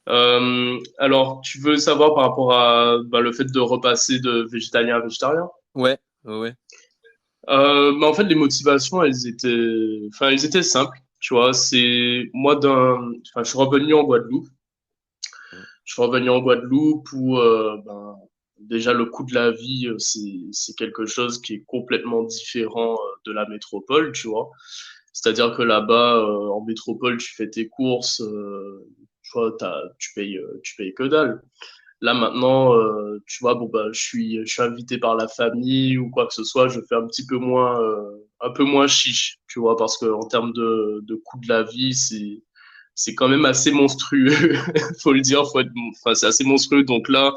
Alors, tu veux savoir par rapport à bah, le fait de repasser de végétalien à végétarien? Ouais, ouais. Mais en fait, les motivations, elles étaient simples. Tu vois, c'est moi enfin, je suis revenu en Guadeloupe. Je suis revenu en Guadeloupe où ben, déjà le coût de la vie, c'est quelque chose qui est complètement différent de la métropole, tu vois. C'est-à-dire que là-bas, en métropole, tu fais tes courses, tu vois, tu payes que dalle. Là maintenant, tu vois, bon bah, je suis invité par la famille ou quoi que ce soit, je fais un peu moins chiche, tu vois, parce que en termes de coût de la vie, c'est quand même assez monstrueux, faut le dire, enfin, c'est assez monstrueux. Donc là,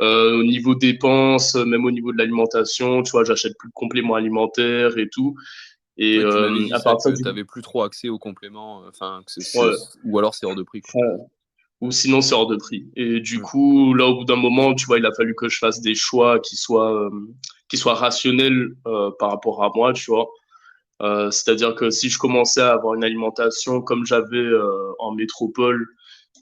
au niveau dépenses, même au niveau de l'alimentation, tu vois, j'achète plus de compléments alimentaires et tout. Et Ouais, tu m'avais dit à ça, partir que du, tu n'avais plus trop accès aux compléments, enfin, ouais, ou alors c'est hors de prix, quoi. ouais. Ou sinon c'est hors de prix. Et du Mm. coup, là, au bout d'un moment, tu vois, il a fallu que je fasse des choix qui soient rationnels par rapport à moi, tu vois. C'est-à-dire que si je commençais à avoir une alimentation comme j'avais en métropole,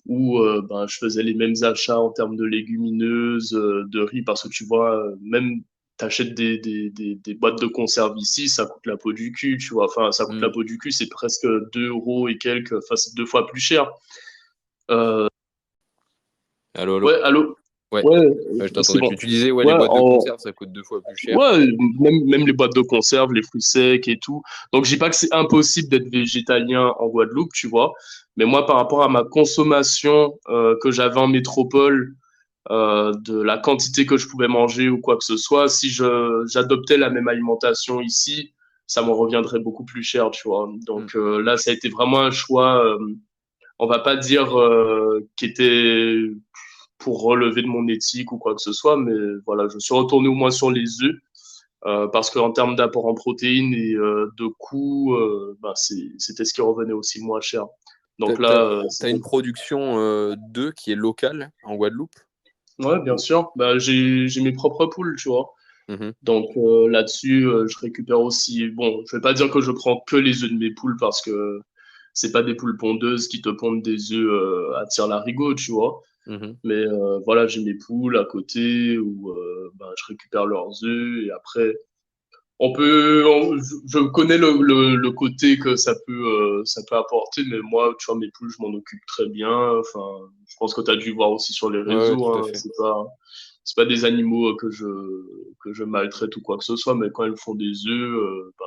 où ben, je faisais les mêmes achats en termes de légumineuses, de riz, parce que tu vois, même t'achètes des boîtes de conserve ici, ça coûte la peau du cul, tu vois. Enfin, ça coûte la Mm. peau du cul, c'est presque 2 euros et quelques, enfin, c'est 2 fois plus cher. Euh, Allô, allô? ouais, allô? Ouais, Ouais, ouais, je c'est t'entendais plus. bon. Tu disais, ouais, les Ouais, boîtes de conserve, ça coûte 2 fois plus cher. ouais, même les boîtes de conserve, les fruits secs et tout. Donc, je dis pas que c'est impossible d'être végétalien en Guadeloupe, tu vois. Mais moi, par rapport à ma consommation que j'avais en métropole, de la quantité que je pouvais manger ou quoi que ce soit, si j'adoptais la même alimentation ici, ça me reviendrait beaucoup plus cher, tu vois. Mm. Donc là, ça a été vraiment un choix, on va pas dire qui était pour relever de mon éthique ou quoi que ce soit, mais voilà, je suis retourné au moins sur les œufs. Parce qu'en termes d'apport en protéines et de coût, bah, c'était ce qui revenait aussi le moins cher. T'as, Donc t'as- là, t'as une production d'œufs qui est locale en Guadeloupe? ouais, bien sûr, bah, j'ai mes propres poules, tu vois. Mhm. Donc là-dessus, je récupère aussi. Bon, je vais pas dire que je prends que les œufs de mes poules parce que c'est pas des poules pondeuses qui te pondent des œufs à tire-larigot, tu vois. Mhm. Mais voilà, j'ai mes poules à côté où ben, je récupère leurs œufs et après, Je connais le côté que ça peut apporter, mais moi, tu vois, mes poules, je m'en occupe très bien. Enfin, je pense que tu as dû voir aussi sur les Ouais, réseaux, tout à hein. fait. C'est pas des animaux que je maltraite ou quoi que ce soit, mais quand elles font des œufs, bah,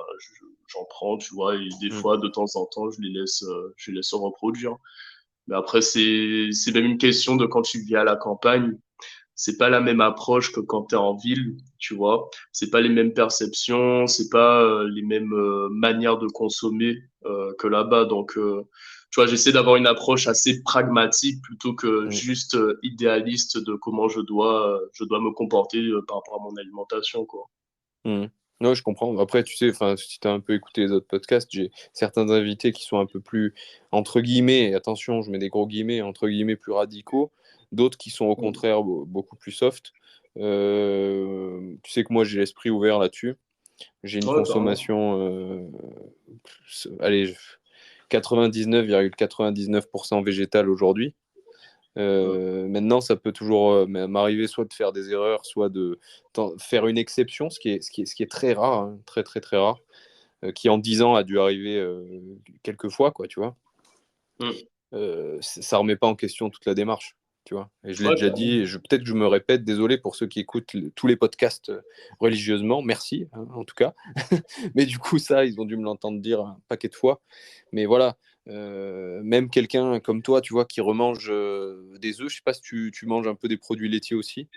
j'en prends, tu vois, et des Mm. fois, de temps en temps, je les laisse se reproduire. Mais après, c'est même une question de quand tu vis à la campagne. C'est pas la même approche que quand tu es en ville, tu vois. C'est pas les mêmes perceptions, c'est pas les mêmes manières de consommer que là-bas. Donc, tu vois, j'essaie d'avoir une approche assez pragmatique plutôt que Mm. juste idéaliste de comment je dois me comporter par rapport à mon alimentation, quoi. Mm. Ouais, je comprends. Après, tu sais, enfin, si tu as un peu écouté les autres podcasts, j'ai certains invités qui sont un peu plus, entre guillemets, et attention, je mets des gros guillemets, entre guillemets, plus radicaux, d'autres qui sont au Mm. contraire beaucoup plus soft. Tu sais que moi, j'ai l'esprit ouvert là-dessus. J'ai une Ouais, carrément. consommation, allez, 99,99% végétale aujourd'hui. Mm. Maintenant, ça peut toujours m'arriver soit de faire des erreurs, soit de faire une exception, ce qui est très rare, hein, très très très rare, qui en 10 ans a dû arriver quelques fois, quoi, tu vois. Mm. Ça remet pas en question toute la démarche, tu vois. Et je l'ai Ouais, déjà carrément. dit, et peut-être que je me répète, désolé pour ceux qui écoutent tous les podcasts religieusement, merci hein, en tout cas. Mais du coup, ça, ils ont dû me l'entendre dire un paquet de fois. Mais voilà, même quelqu'un comme toi, tu vois, qui remange des œufs, je sais pas si tu manges un peu des produits laitiers aussi,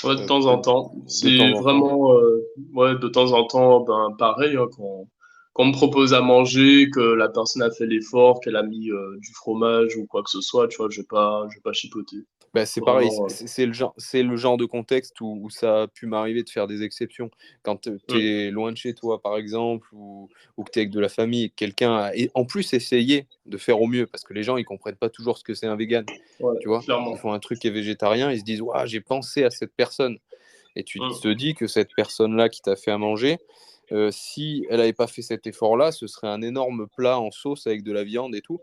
Ouais, de temps en peut-être temps. de temps C'est en temps. vraiment, ouais, de temps en temps, ben, pareil, hein, quand on me propose à manger, que la personne a fait l'effort, qu'elle a mis du fromage ou quoi que ce soit, tu vois, je vais pas chipoter. Bah, c'est pareil, Vraiment. c'est le genre de contexte où ça a pu m'arriver de faire des exceptions. Quand tu Mm, es loin de chez toi, par exemple, ou que tu es avec de la famille, et que quelqu'un a et en plus essayé de faire au mieux, parce que les gens, ils comprennent pas toujours ce que c'est un vegan. ouais, Tu vois, ils clairement. font un truc qui est végétarien, ils se disent, ouais, j'ai pensé à cette personne. Et tu te Mm, dis que cette personne-là qui t'a fait à manger, si elle n'avait pas fait cet effort-là, ce serait un énorme plat en sauce avec de la viande et tout.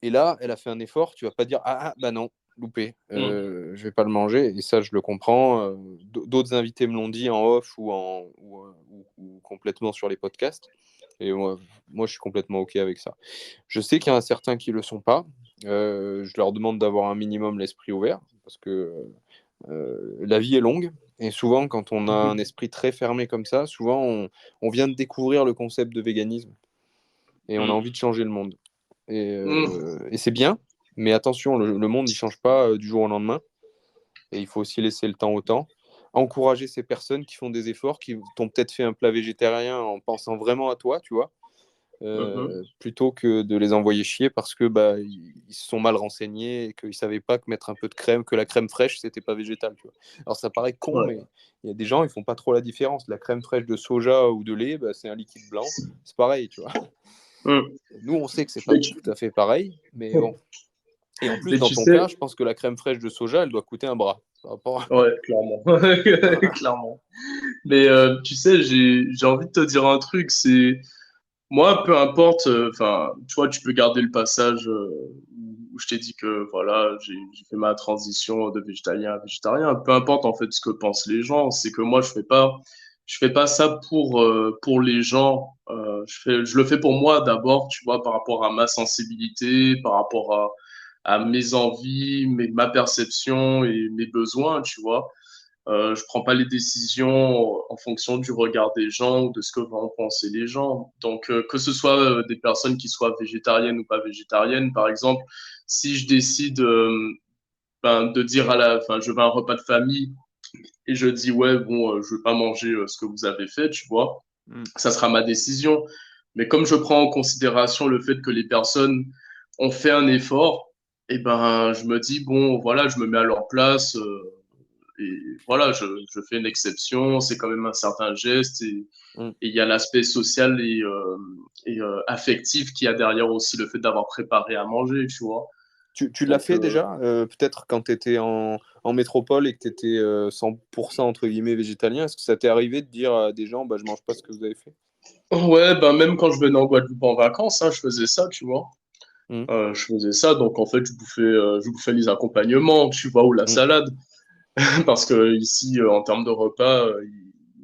Et là, elle a fait un effort, tu vas pas dire ah bah non, loupé, mm, je vais pas le manger. Et ça, je le comprends. D'autres invités me l'ont dit en off ou complètement sur les podcasts. Et moi, je suis complètement OK avec ça. Je sais qu'il y en a certains qui le sont pas. Je leur demande d'avoir un minimum l'esprit ouvert parce que la vie est longue. Et souvent, quand on a un mm, esprit très fermé comme ça, souvent on vient de découvrir le concept de véganisme et on a envie de changer le monde. mm, Et c'est bien, mais attention, le monde ne change pas du jour au lendemain. Et il faut aussi laisser le temps au temps. Encourager ces personnes qui font des efforts, qui t'ont peut-être fait un plat végétarien en pensant vraiment à toi, tu vois, mhm. plutôt que de les envoyer chier parce que bah, ils se sont mal renseignés et qu'ils ne savaient pas que mettre un peu de crème, que la crème fraîche, c'était pas végétal. Tu vois. Alors ça paraît con, Ouais. mais il y a des gens, ils font pas trop la différence. La crème fraîche de soja ou de lait, bah, c'est un liquide blanc. C'est pareil, tu vois. Mm. Nous, on sait que c'est pas Mais tout à fait pareil, mais bon. Et en plus, mais dans tu ton sais, cas, je pense que la crème fraîche de soja, elle doit coûter un bras. Par rapport à... ouais, clairement. Voilà. Clairement. Mais tu sais, j'ai envie de te dire un truc, c'est moi, peu importe, enfin, tu vois, tu peux garder le passage où je t'ai dit que voilà, j'ai fait ma transition de végétalien à végétarien. Peu importe en fait ce que pensent les gens, c'est que moi, je fais pas ça pour les gens. Je le fais pour moi d'abord, tu vois, par rapport à ma sensibilité, par rapport à mes envies, ma perception et mes besoins, tu vois. Je prends pas les décisions en fonction du regard des gens ou de ce que vont penser les gens. Donc, que ce soit des personnes qui soient végétariennes ou pas végétariennes, par exemple, si je décide de dire enfin, je vais à un repas de famille et je dis ouais, bon, je veux pas manger ce que vous avez fait, tu vois, Mm. ça sera ma décision. Mais comme je prends en considération le fait que les personnes ont fait un effort, et ben, je me dis bon, voilà, je me mets à leur place. Et voilà, je fais une exception, c'est quand même un certain geste Mm. et il y a l'aspect social et affectif qui a derrière aussi le fait d'avoir préparé à manger, tu vois. Tu l'as Donc, fait déjà, peut-être quand tu étais en métropole et que tu étais 100% entre guillemets végétalien. Est-ce que ça t'est arrivé de dire à des gens, bah, je mange pas ce que vous avez fait? ouais, ben même quand je venais en Guadeloupe en vacances, hein, je faisais ça, tu vois. Mm. Je faisais ça, donc en fait, je bouffais les accompagnements, tu vois, ou la Mm. salade. Parce que ici, en termes de repas,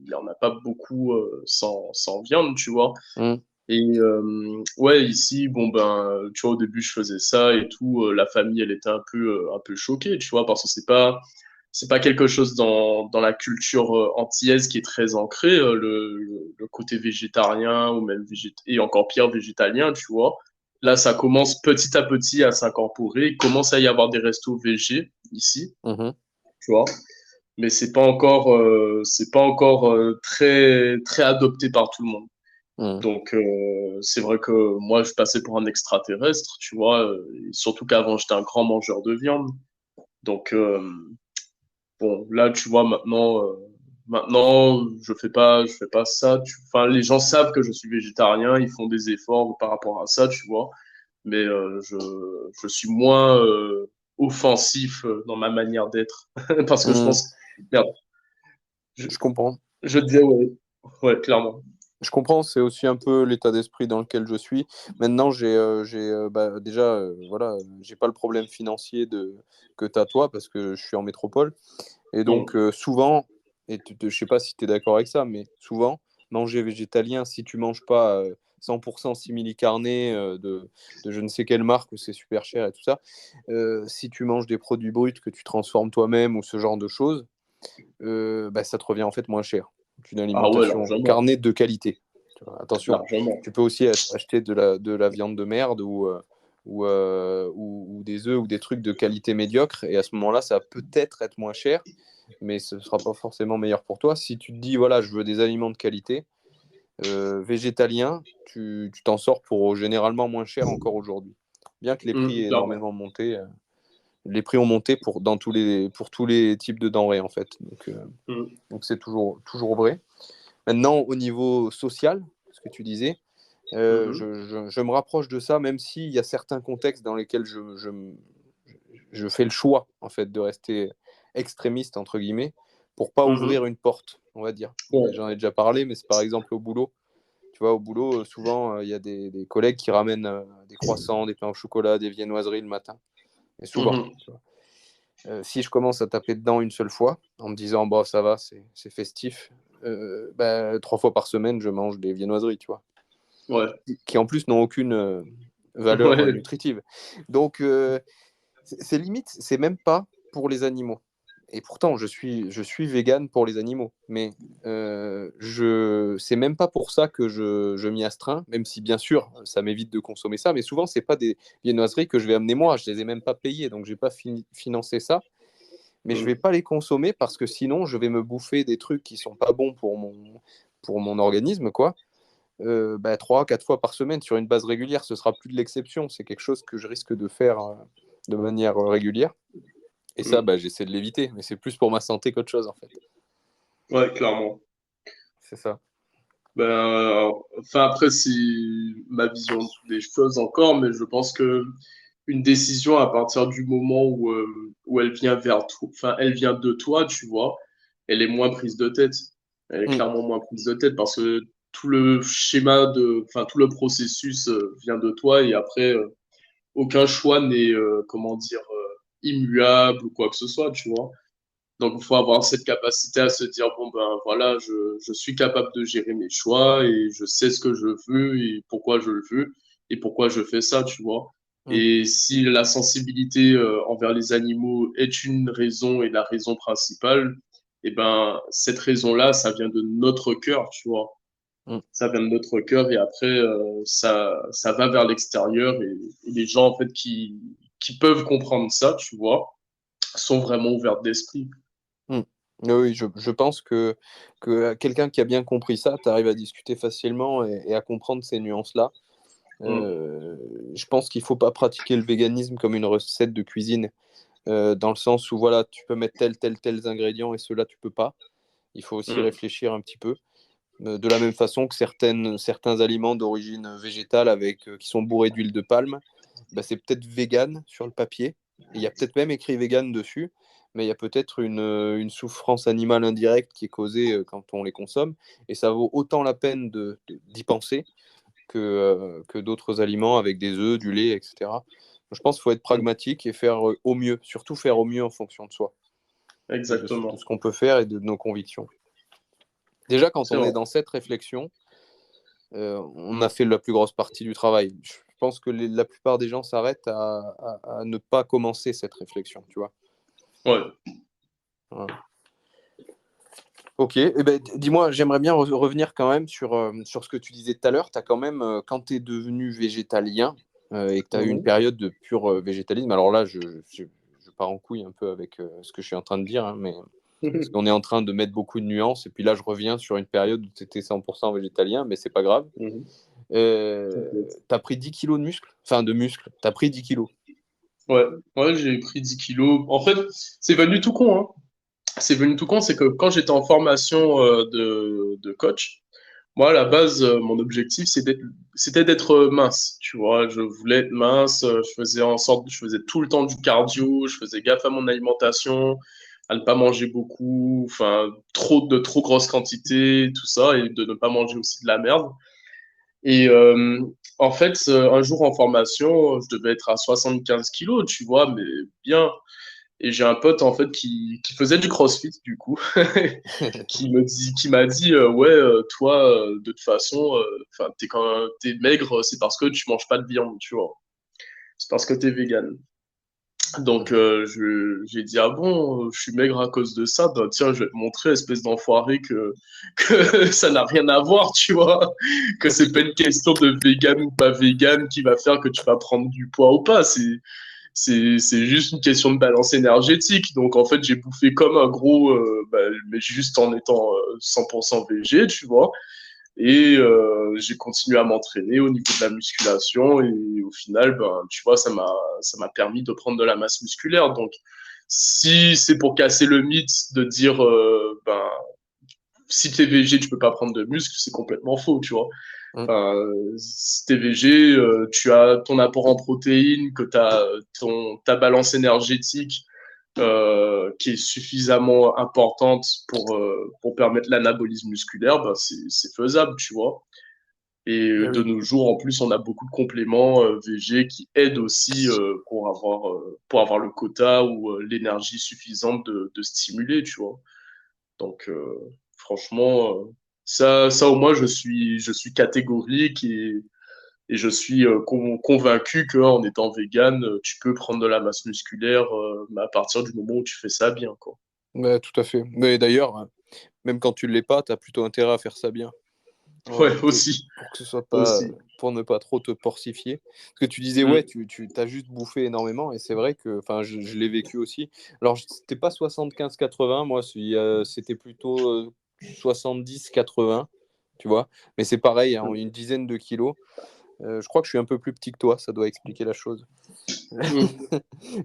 il y en a pas beaucoup sans viande, tu vois. Mm. Et ouais, ici, bon ben, tu vois, au début, je faisais ça et tout. La famille, elle était un peu choquée, tu vois, parce que c'est pas quelque chose dans la culture antillaise qui est très ancré, le côté végétarien ou même et encore pire végétalien, tu vois. Là, ça commence petit à petit à s'incorporer. Il commence à y avoir des restos végés ici, Mhm. tu vois. Mais c'est pas encore très adopté par tout le monde. Mm. Donc, c'est vrai que moi, je passais pour un extraterrestre, tu vois, et surtout qu'avant, j'étais un grand mangeur de viande. Donc, bon, là, tu vois, maintenant, je fais pas ça. Enfin, les gens savent que je suis végétarien, ils font des efforts par rapport à ça, tu vois. Mais je suis moins offensif dans ma manière d'être. Parce que je Mm. pense, merde, je, Je comprends. je disais, ouais, ouais, clairement. Je comprends, c'est aussi un peu l'état d'esprit dans lequel je suis. Maintenant, bah, déjà, voilà, j'ai pas le problème financier que tu as toi parce que je suis en métropole. Et donc, Mm. souvent, je sais pas si tu es d'accord avec ça, mais souvent, manger végétalien, si tu manges pas 100% simili carne de je ne sais quelle marque où c'est super cher et tout ça, si tu manges des produits bruts que tu transformes toi-même ou ce genre de choses, bah, ça te revient en fait moins cher qu'une Ah ouais, alimentation largement, carnée de qualité. Tu vois, attention, largement. tu peux aussi acheter de la viande de merde ou des œufs ou des trucs de qualité médiocre, et à ce moment-là, ça va peut-être être moins cher, mais ce ne sera pas forcément meilleur pour toi. Si tu te dis, voilà, je veux des aliments de qualité, végétalien, tu t'en sors pour généralement moins cher encore aujourd'hui. Bien que les prix aient Clairement. énormément monté, les prix ont monté pour tous les types de denrées, en fait. Mm. Donc c'est toujours vrai. Maintenant, au niveau social, ce que tu disais, Mhm. je me rapproche de ça, même s'il y a certains contextes dans lesquels je fais le choix, en fait, de rester extrémiste, entre guillemets, pour pas ouvrir Mhm. une porte, on va dire. Et Ouais. j'en ai déjà parlé, mais c'est par exemple au boulot. Tu vois, au boulot, souvent, il y a des collègues qui ramènent des croissants, des pains au chocolat, des viennoiseries le matin. Et souvent, Mhm. tu vois. Si je commence à taper dedans une seule fois, en me disant, bah, ça va, c'est festif, bah, 3 fois par semaine, je mange des viennoiseries, tu vois, Ouais. qui en plus n'ont aucune valeur Ouais. nutritive. Donc, c'est limite, c'est même pas pour les animaux. Et pourtant, je suis vegan pour les animaux, mais c'est même pas pour ça que je m'y astreins, même si bien sûr, ça m'évite de consommer ça, mais souvent, c'est pas des viennoiseries que je vais amener moi, je les ai même pas payées, donc j'ai pas financé ça, mais je vais Mm. pas les consommer parce que sinon, je vais me bouffer des trucs qui sont pas bons pour mon organisme, quoi. Bah, 3, 4 fois par semaine sur une base régulière, ce sera plus de l'exception. C'est quelque chose que je risque de faire de manière régulière. Et ça, Mm. bah, j'essaie de l'éviter, mais c'est plus pour ma santé qu'autre chose, en fait. Ouais, clairement. C'est ça. Enfin, après, c'est ma vision des choses encore, mais je pense que une décision à partir du moment où elle vient vers toi, enfin, elle vient de toi, tu vois, elle est moins prise de tête. Elle est Mm, clairement moins prise de tête parce que tout le schéma enfin, tout le processus vient de toi et après, aucun choix n'est, comment dire, immuable ou quoi que ce soit, tu vois. Donc, il faut avoir cette capacité à se dire, bon, ben voilà, je suis capable de gérer mes choix et je sais ce que je veux et pourquoi je le veux et pourquoi je fais ça, tu vois. mm. Et si la sensibilité envers les animaux est une raison et la raison principale, eh ben, cette raison-là, ça vient de notre cœur, tu vois. Mm. Ça vient de notre cœur et après, ça va vers l'extérieur et les gens, en fait, qui peuvent comprendre ça, tu vois, sont vraiment ouverts d'esprit. Mm. Oui, je pense que quelqu'un qui a bien compris ça, tu arrives à discuter facilement et à comprendre ces nuances-là. Mm. Euh, je pense qu'il ne faut pas pratiquer le véganisme comme une recette de cuisine, dans le sens où voilà, tu peux mettre tels ingrédients et ceux-là, tu peux pas. Il faut aussi Mm. réfléchir un petit peu. De la même façon que certains aliments d'origine végétale qui sont bourrés d'huile de palme, bah, c'est peut-être vegan sur le papier. Et il y a peut-être même écrit vegan dessus, mais il y a peut-être une souffrance animale indirecte qui est causée quand on les consomme. Et ça vaut autant la peine d'y penser que d'autres aliments avec des œufs, du lait, etc. Je pense qu'il faut être pragmatique et faire au mieux, surtout faire au mieux en fonction de soi et de ce Exactement. qu'on peut faire et de nos convictions. Déjà, quand C'est on vrai. est dans cette réflexion, on a fait la plus grosse partie du travail. Je pense que la plupart des gens s'arrêtent à ne pas commencer cette réflexion, tu vois. Ouais. Voilà. Ok, eh ben, dis-moi, j'aimerais bien revenir quand même sur ce que tu disais tout à l'heure. Tu as quand même, quand tu es devenu végétalien et que tu as eu une période de pur végétalisme, alors là, je pars en couille un peu avec ce que je suis en train de dire, hein, mais parce qu'on est en train de mettre beaucoup de nuances, et puis là, je reviens sur une période où tu étais 100% végétalien, mais c'est pas grave. Tu as pris 10 kilos de muscles, enfin de muscles, tu as pris 10 kilos. Ouais, ouais, j'ai pris 10 kilos. En fait, c'est venu tout con, hein. C'est venu tout con, c'est que quand j'étais en formation de coach, moi, à la base, mon objectif, c'était d'être mince. Tu vois, je voulais être mince. Je faisais en sorte, je faisais tout le temps du cardio. Je faisais gaffe à mon alimentation, à ne pas manger beaucoup, enfin, trop grosses quantités, tout ça, et de ne pas manger aussi de la merde. Et en fait, un jour en formation, je devais être à 75 kilos, tu vois, mais bien. Et j'ai un pote en fait qui faisait du CrossFit du coup, qui m'a dit ouais toi de toute façon enfin t'es maigre c'est parce que tu manges pas de viande tu vois, c'est parce que t'es vegan. Donc j'ai dit ah bon je suis maigre à cause de ça, bah tiens je vais te montrer espèce d'enfoiré que ça n'a rien à voir tu vois, que c'est pas une question de vegan ou pas vegan qui va faire que tu vas prendre du poids ou pas, c'est juste une question de balance énergétique. Donc, en fait, j'ai bouffé comme un gros, bah, mais juste en étant 100% végé, tu vois. Et j'ai continué à m'entraîner au niveau de la musculation. Et au final, ben, tu vois, ça m'a permis de prendre de la masse musculaire. Donc, si c'est pour casser le mythe de dire, ben, si t'es végé, tu peux pas prendre de muscle, c'est complètement faux, tu vois. Enfin, si t'es végé, tu as ton apport en protéines, que tu as ta balance énergétique qui est suffisamment importante pour permettre l'anabolisme musculaire, bah, c'est faisable, tu vois. Et Ah de oui. nos jours, en plus, on a beaucoup de compléments VG qui aident aussi pour avoir le quota ou l'énergie suffisante de stimuler, tu vois. Donc, franchement, ça au moins, je suis catégorique et je suis convaincu qu'en étant vegan, tu peux prendre de la masse musculaire à partir du moment où tu fais ça bien, quoi. Ouais, tout à fait. Mais d'ailleurs, même quand tu ne l'es pas, tu as plutôt intérêt à faire ça bien. Ouais, Pour que ce soit pas, aussi. pour ne pas trop te porcifier. Parce que tu disais, ouais, tu as juste bouffé énormément, et c'est vrai que, enfin, je l'ai vécu aussi. Alors, c'était pas 75-80, moi, c'était plutôt 70-80, tu vois. Mais c'est pareil, hein, une dizaine de kilos. Je crois que je suis un peu plus petit que toi, ça doit expliquer la chose.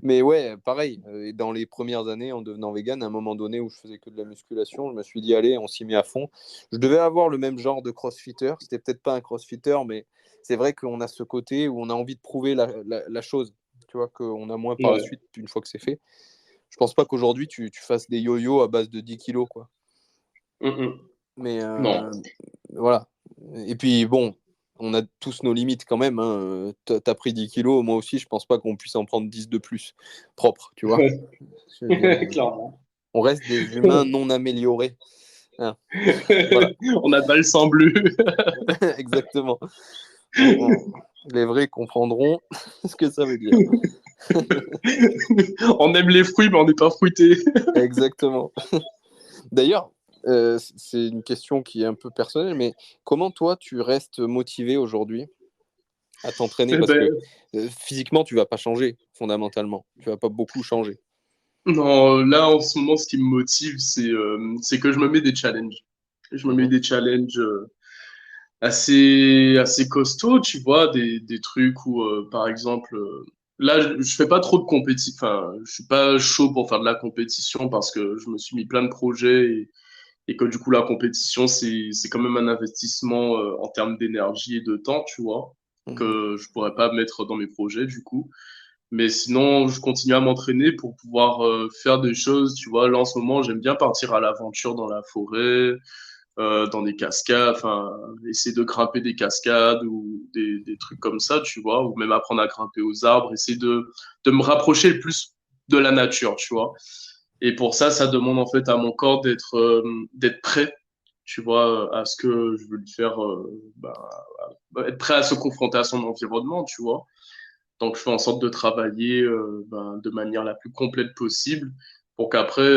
Mais ouais, pareil, dans les premières années en devenant vegan, à un moment donné où je faisais que de la musculation, je me suis dit, allez, on s'y met à fond. Je devais avoir le même genre de crossfitter, c'était peut-être pas un crossfitter, mais c'est vrai qu'on a ce côté où on a envie de prouver la chose, tu vois, qu'on a moins par la Ouais. suite une fois que c'est fait. Je pense pas qu'aujourd'hui tu fasses des yo-yo à base de 10 kilos, quoi. Mais Non. voilà. Et puis bon, on a tous nos limites quand même, hein. T'as pris 10 kilos, moi aussi, je pense pas qu'on puisse en prendre 10 de plus, propre, tu vois. Je veux dire, Clairement. on reste des humains non améliorés, hein. Voilà, On n'a pas le sang bleu. exactement. Les vrais comprendront ce que ça veut dire. On aime les fruits, mais on n'est pas fruité. Exactement. D'ailleurs, c'est une question qui est un peu personnelle, mais comment toi, tu restes motivé aujourd'hui à t'entraîner? Eh Parce ben, que physiquement, tu vas pas changer, fondamentalement. Tu vas pas beaucoup changer. non, là, en ce moment, ce qui me motive, c'est que je me mets des challenges. Je me mets Mhm. des challenges assez costauds, tu vois, des trucs où, par exemple, là, je fais pas trop de compétition, enfin, je suis pas chaud pour faire de la compétition parce que je me suis mis plein de projets et que du coup, la compétition, c'est quand même un investissement en termes d'énergie et de temps, tu vois, Mhm. que je pourrais pas mettre dans mes projets, du coup. Mais sinon, je continue à m'entraîner pour pouvoir faire des choses. Tu vois, là en ce moment, j'aime bien partir à l'aventure dans la forêt, dans des cascades, enfin, essayer de grimper des cascades ou des trucs comme ça, tu vois, ou même apprendre à grimper aux arbres, essayer de me rapprocher le plus de la nature, tu vois. Et pour ça, ça demande en fait à mon corps d'être prêt tu vois, à ce que je veux lui faire, être prêt à se confronter à son environnement, tu vois. Donc, je fais en sorte de travailler de manière la plus complète possible pour qu'après,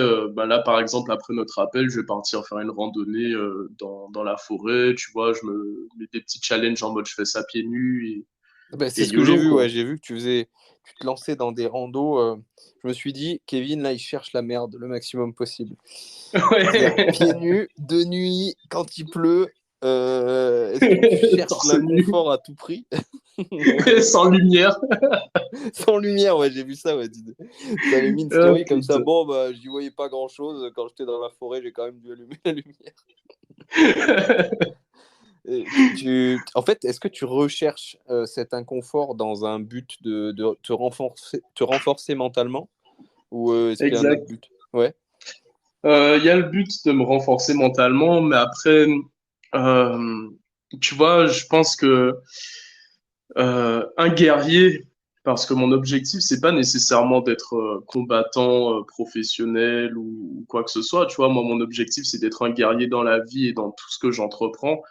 là, par exemple, après notre appel, je vais partir faire une randonnée dans la forêt, tu vois, je me mets des petits challenges en mode je fais ça pieds nus Bah, et c'est ce que j'ai YOLO, vu, quoi. ouais. J'ai vu que tu te lançais dans des randos. Je me suis dit, Kevin, là, il cherche la merde le maximum possible. C'est-à-dire, pieds Ouais, nus, de nuit, quand il pleut. Est-ce que tu cherches torse nu, l'inconfort à tout prix? Ouais. sans lumière. Sans lumière, ouais, j'ai vu ça. Ouais. Tu avais mis une Ah, story comme ça. putain. Bon, bah, j'y voyais pas grand-chose. Quand j'étais dans la forêt, j'ai quand même dû allumer la lumière. Et en fait, est-ce que tu recherches cet inconfort dans un but de te renforcer mentalement ou est-ce qu'il y a un autre Exact. but? Ouais. Il y a le but de me renforcer mentalement, mais après, euh, tu vois, je pense que un guerrier, parce que mon objectif, c'est pas nécessairement d'être combattant professionnel ou quoi que ce soit. Tu vois, moi, mon objectif, c'est d'être un guerrier dans la vie et dans tout ce que j'entreprends.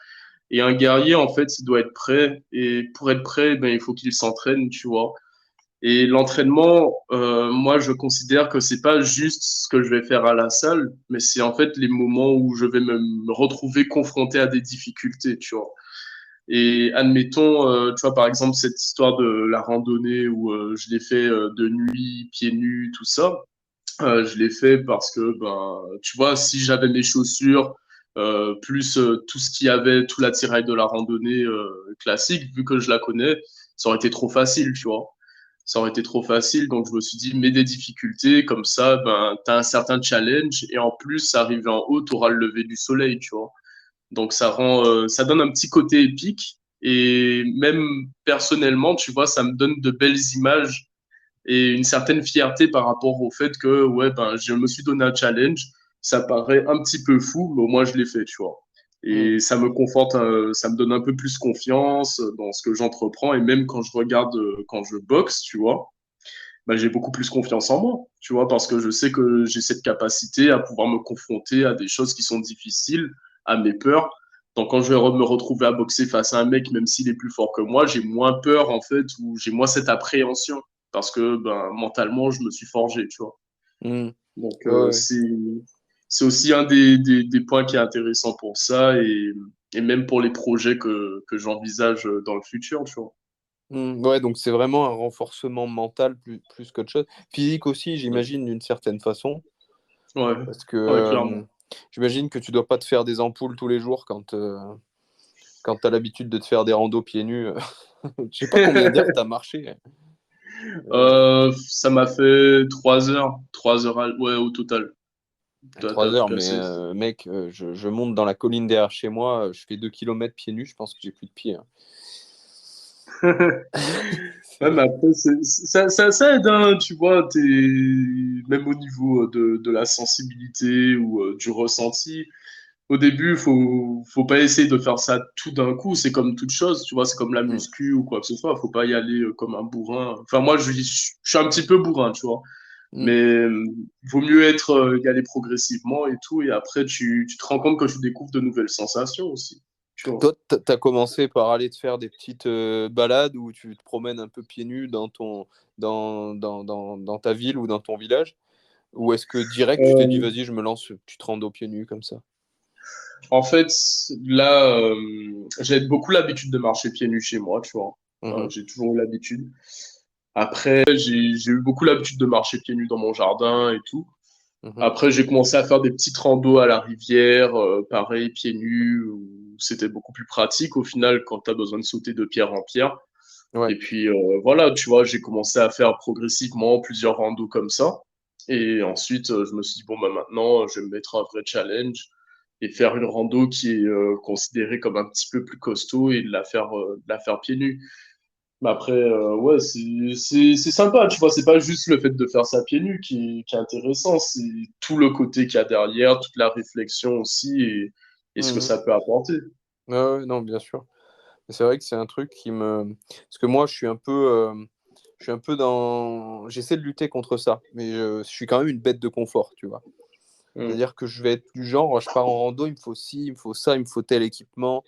Et un guerrier, en fait, il doit être prêt. Et pour être prêt, ben, il faut qu'il s'entraîne, tu vois. Et l'entraînement, moi, je considère que c'est pas juste ce que je vais faire à la salle, mais c'est en fait les moments où je vais me retrouver confronté à des difficultés, tu vois. Et admettons, tu vois, par exemple, cette histoire de la randonnée où je l'ai fait de nuit, pieds nus, tout ça. Je l'ai fait parce que, ben, tu vois, si j'avais mes chaussures, plus tout ce qu'il y avait, tout l'attirail de la randonnée classique, vu que je la connais, ça aurait été trop facile, tu vois. Ça aurait été trop facile, donc je me suis dit, mets des difficultés, comme ça, ben, t'as un certain challenge, et en plus, arrivé en haut, t'auras le lever du soleil, tu vois. Donc ça donne un petit côté épique, et même personnellement, tu vois, ça me donne de belles images et une certaine fierté par rapport au fait que ouais ben je me suis donné un challenge. Ça paraît un petit peu fou, mais au moins je l'ai fait, tu vois. Hmm. Et ça me conforte, ça me donne un peu plus confiance dans ce que j'entreprends et même quand je regarde, quand je boxe, tu vois, ben, j'ai beaucoup plus confiance en moi, tu vois, parce que je sais que j'ai cette capacité à pouvoir me confronter à des choses qui sont difficiles, à mes peurs. Donc, quand je vais me retrouver à boxer face à un mec, même s'il est plus fort que moi, j'ai moins peur, en fait, ou j'ai moins cette appréhension, parce que ben, mentalement, je me suis forgé, tu vois. Hmm. Donc, Ouais, ouais. c'est aussi un des points qui est intéressant pour ça, et même pour les projets que j'envisage dans le futur, tu vois. Ouais, donc c'est vraiment un renforcement mental plus qu'autre chose. Physique aussi, j'imagine, d'une certaine façon. Ouais, Parce que ouais, clairement. j'imagine que tu dois pas te faire des ampoules tous les jours quand tu as l'habitude de te faire des randos pieds nus. Je sais pas combien d'heures tu as marché. Ça m'a fait 3 heures, 3 heures, ouais, au total. T'as 3 tout heures, mais cassé. mec, je monte dans la colline derrière chez moi, je fais 2 kilomètres pieds nus, je pense que j'ai plus de pieds, hein. Ouais, mais après, ça aide, hein, tu vois, même au niveau de la sensibilité ou du ressenti. Au début, faut pas essayer de faire ça tout d'un coup. C'est comme toute chose, tu vois, c'est comme la Mm, muscu ou quoi que ce soit. Faut pas y aller comme un bourrin. Enfin, moi, je suis un petit peu bourrin, tu vois. mm. Mais vaut mieux y aller progressivement et tout. Et après, tu te rends compte que tu découvres de nouvelles sensations aussi. Tu vois. Toi, t'as commencé par aller te faire des petites balades où tu te promènes un peu pieds nus dans ta ville ou dans ton village? Ou est-ce que direct, tu t'es dit, Euh, vas-y, je me lance, tu te rends aux pieds nus comme ça? En fait, là, j'ai beaucoup l'habitude de marcher pieds nus chez moi, tu vois. Mhm, J'ai toujours eu l'habitude. Après, j'ai eu beaucoup l'habitude de marcher pieds nus dans mon jardin et tout. mhm. Après, j'ai commencé à faire des petites randos à la rivière, pareil, pieds nus, où c'était beaucoup plus pratique au final quand tu as besoin de sauter de pierre en pierre. Ouais. Et puis voilà, tu vois, j'ai commencé à faire progressivement plusieurs randos comme ça. Et ensuite, je me suis dit, bon, bah, maintenant, je vais me mettre un vrai challenge et faire une rando qui est considérée comme un petit peu plus costaud et de la faire pieds nus. Mais après, ouais, c'est sympa, tu vois, c'est pas juste le fait de faire ça pieds nus qui est intéressant, c'est tout le côté qu'il y a derrière, toute la réflexion aussi et ce que Mhm. ça peut apporter. Ouais, ouais, non, bien sûr. C'est vrai que c'est un truc qui me. Parce que moi, je suis un peu dans. J'essaie de lutter contre ça, mais je suis quand même une bête de confort, tu vois. C'est-à-dire que je vais être du genre, je pars en rando, il me faut ci, il me faut ça, il me faut tel équipement,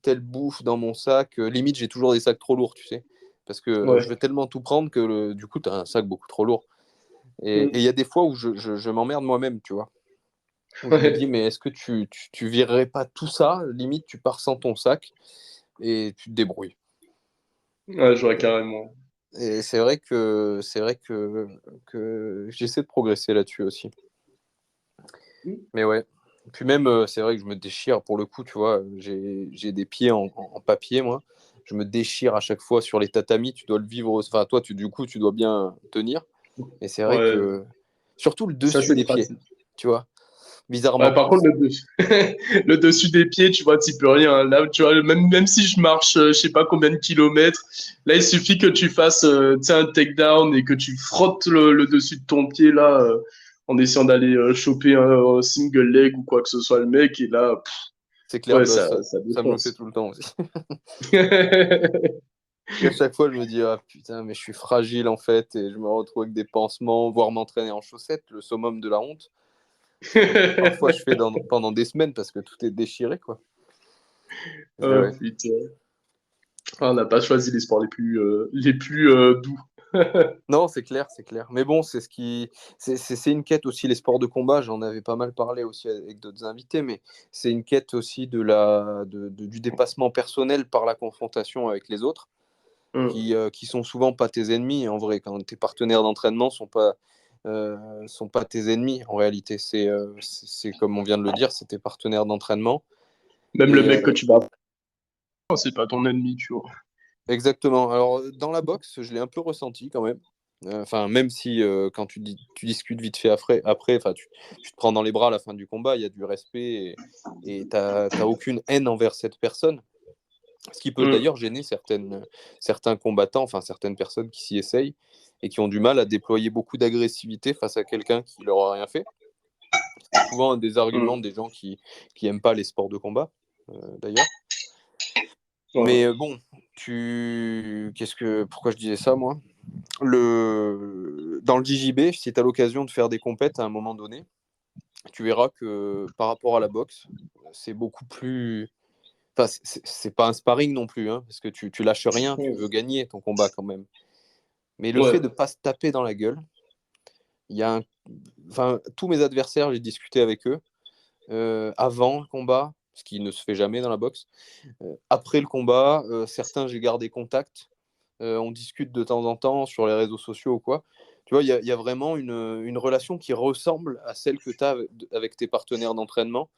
telle bouffe dans mon sac. Limite, j'ai toujours des sacs trop lourds, tu sais. Parce que Ouais. je vais tellement tout prendre que du coup, tu as un sac beaucoup trop lourd. Et Mm. il y a des fois où je m'emmerde moi-même, tu vois. Où je me Ouais. dis, mais est-ce que tu virerais pas tout ça? Limite, tu pars sans ton sac et tu te débrouilles. Ouais, je vois carrément. Et c'est vrai que j'essaie de progresser là-dessus aussi. Mais ouais. Puis même, c'est vrai que je me déchire pour le coup, tu vois. J'ai des pieds en papier, moi. Je me déchire à chaque fois sur les tatamis. Tu dois le vivre. Enfin, toi, du coup, tu dois bien tenir. Et c'est vrai Ouais, que. Surtout le ça dessus c'est des pieds, pratique. tu vois. Ouais, Bizarrement. par contre, le dessus des pieds, tu vois, tu peux rien. Là, tu vois, même si je marche, je sais pas combien de kilomètres, là, il suffit que tu fasses, tu sais, un takedown et que tu frottes le dessus de ton pied, là, en essayant d'aller choper un single leg ou quoi que ce soit, le mec, et là, C'est clair, ouais, bah, ça ça me le fait défonce. tout le temps aussi. Et à chaque fois, je me dis, ah putain, mais je suis fragile en fait. Et je me retrouve avec des pansements, voire m'entraîner en chaussettes, le summum de la honte. Parfois, je fais pendant des semaines parce que tout est déchiré, quoi. Mais Oh ouais. putain. Ah, on n'a pas choisi les sports les plus doux. Non, c'est clair, c'est clair. Mais bon, c'est ce qui, c'est une quête aussi les sports de combat. J'en avais pas mal parlé aussi avec d'autres invités, mais c'est une quête aussi du dépassement personnel par la confrontation avec les autres, Hum, qui sont souvent pas tes ennemis en vrai. Quand tes partenaires d'entraînement sont pas tes ennemis en réalité. C'est comme on vient de le dire, c'est tes partenaires d'entraînement. Même le Et mec que tu vas apprendre, c'est pas ton ennemi, tu vois. exactement. Alors, dans la boxe, je l'ai un peu ressenti quand même. Enfin, même si quand tu discutes vite fait après enfin, tu te prends dans les bras à la fin du combat, il y a du respect et t'as aucune haine envers cette personne. Ce qui peut Hum, d'ailleurs gêner certains combattants, enfin certaines personnes qui s'y essayent et qui ont du mal à déployer beaucoup d'agressivité face à quelqu'un qui leur a rien fait. C'est souvent un des arguments hum. des gens qui aiment pas les sports de combat, d'ailleurs. Ouais. Mais bon, pourquoi je disais ça, moi? Dans le JJB, si tu as l'occasion de faire des compètes à un moment donné, tu verras que par rapport à la boxe, c'est beaucoup plus. Enfin, c'est pas un sparring non plus, hein, parce que tu lâches rien, tu veux gagner ton combat quand même. Mais le fait Ouais. de ne pas se taper dans la gueule, il y a un... enfin, tous mes adversaires, j'ai discuté avec eux avant le combat, ce qui ne se fait jamais dans la boxe. Après le combat, certains, j'ai gardé contact. On discute de temps en temps sur les réseaux sociaux ou quoi. Tu vois, il y a vraiment une relation qui ressemble à celle que tu as avec tes partenaires d'entraînement,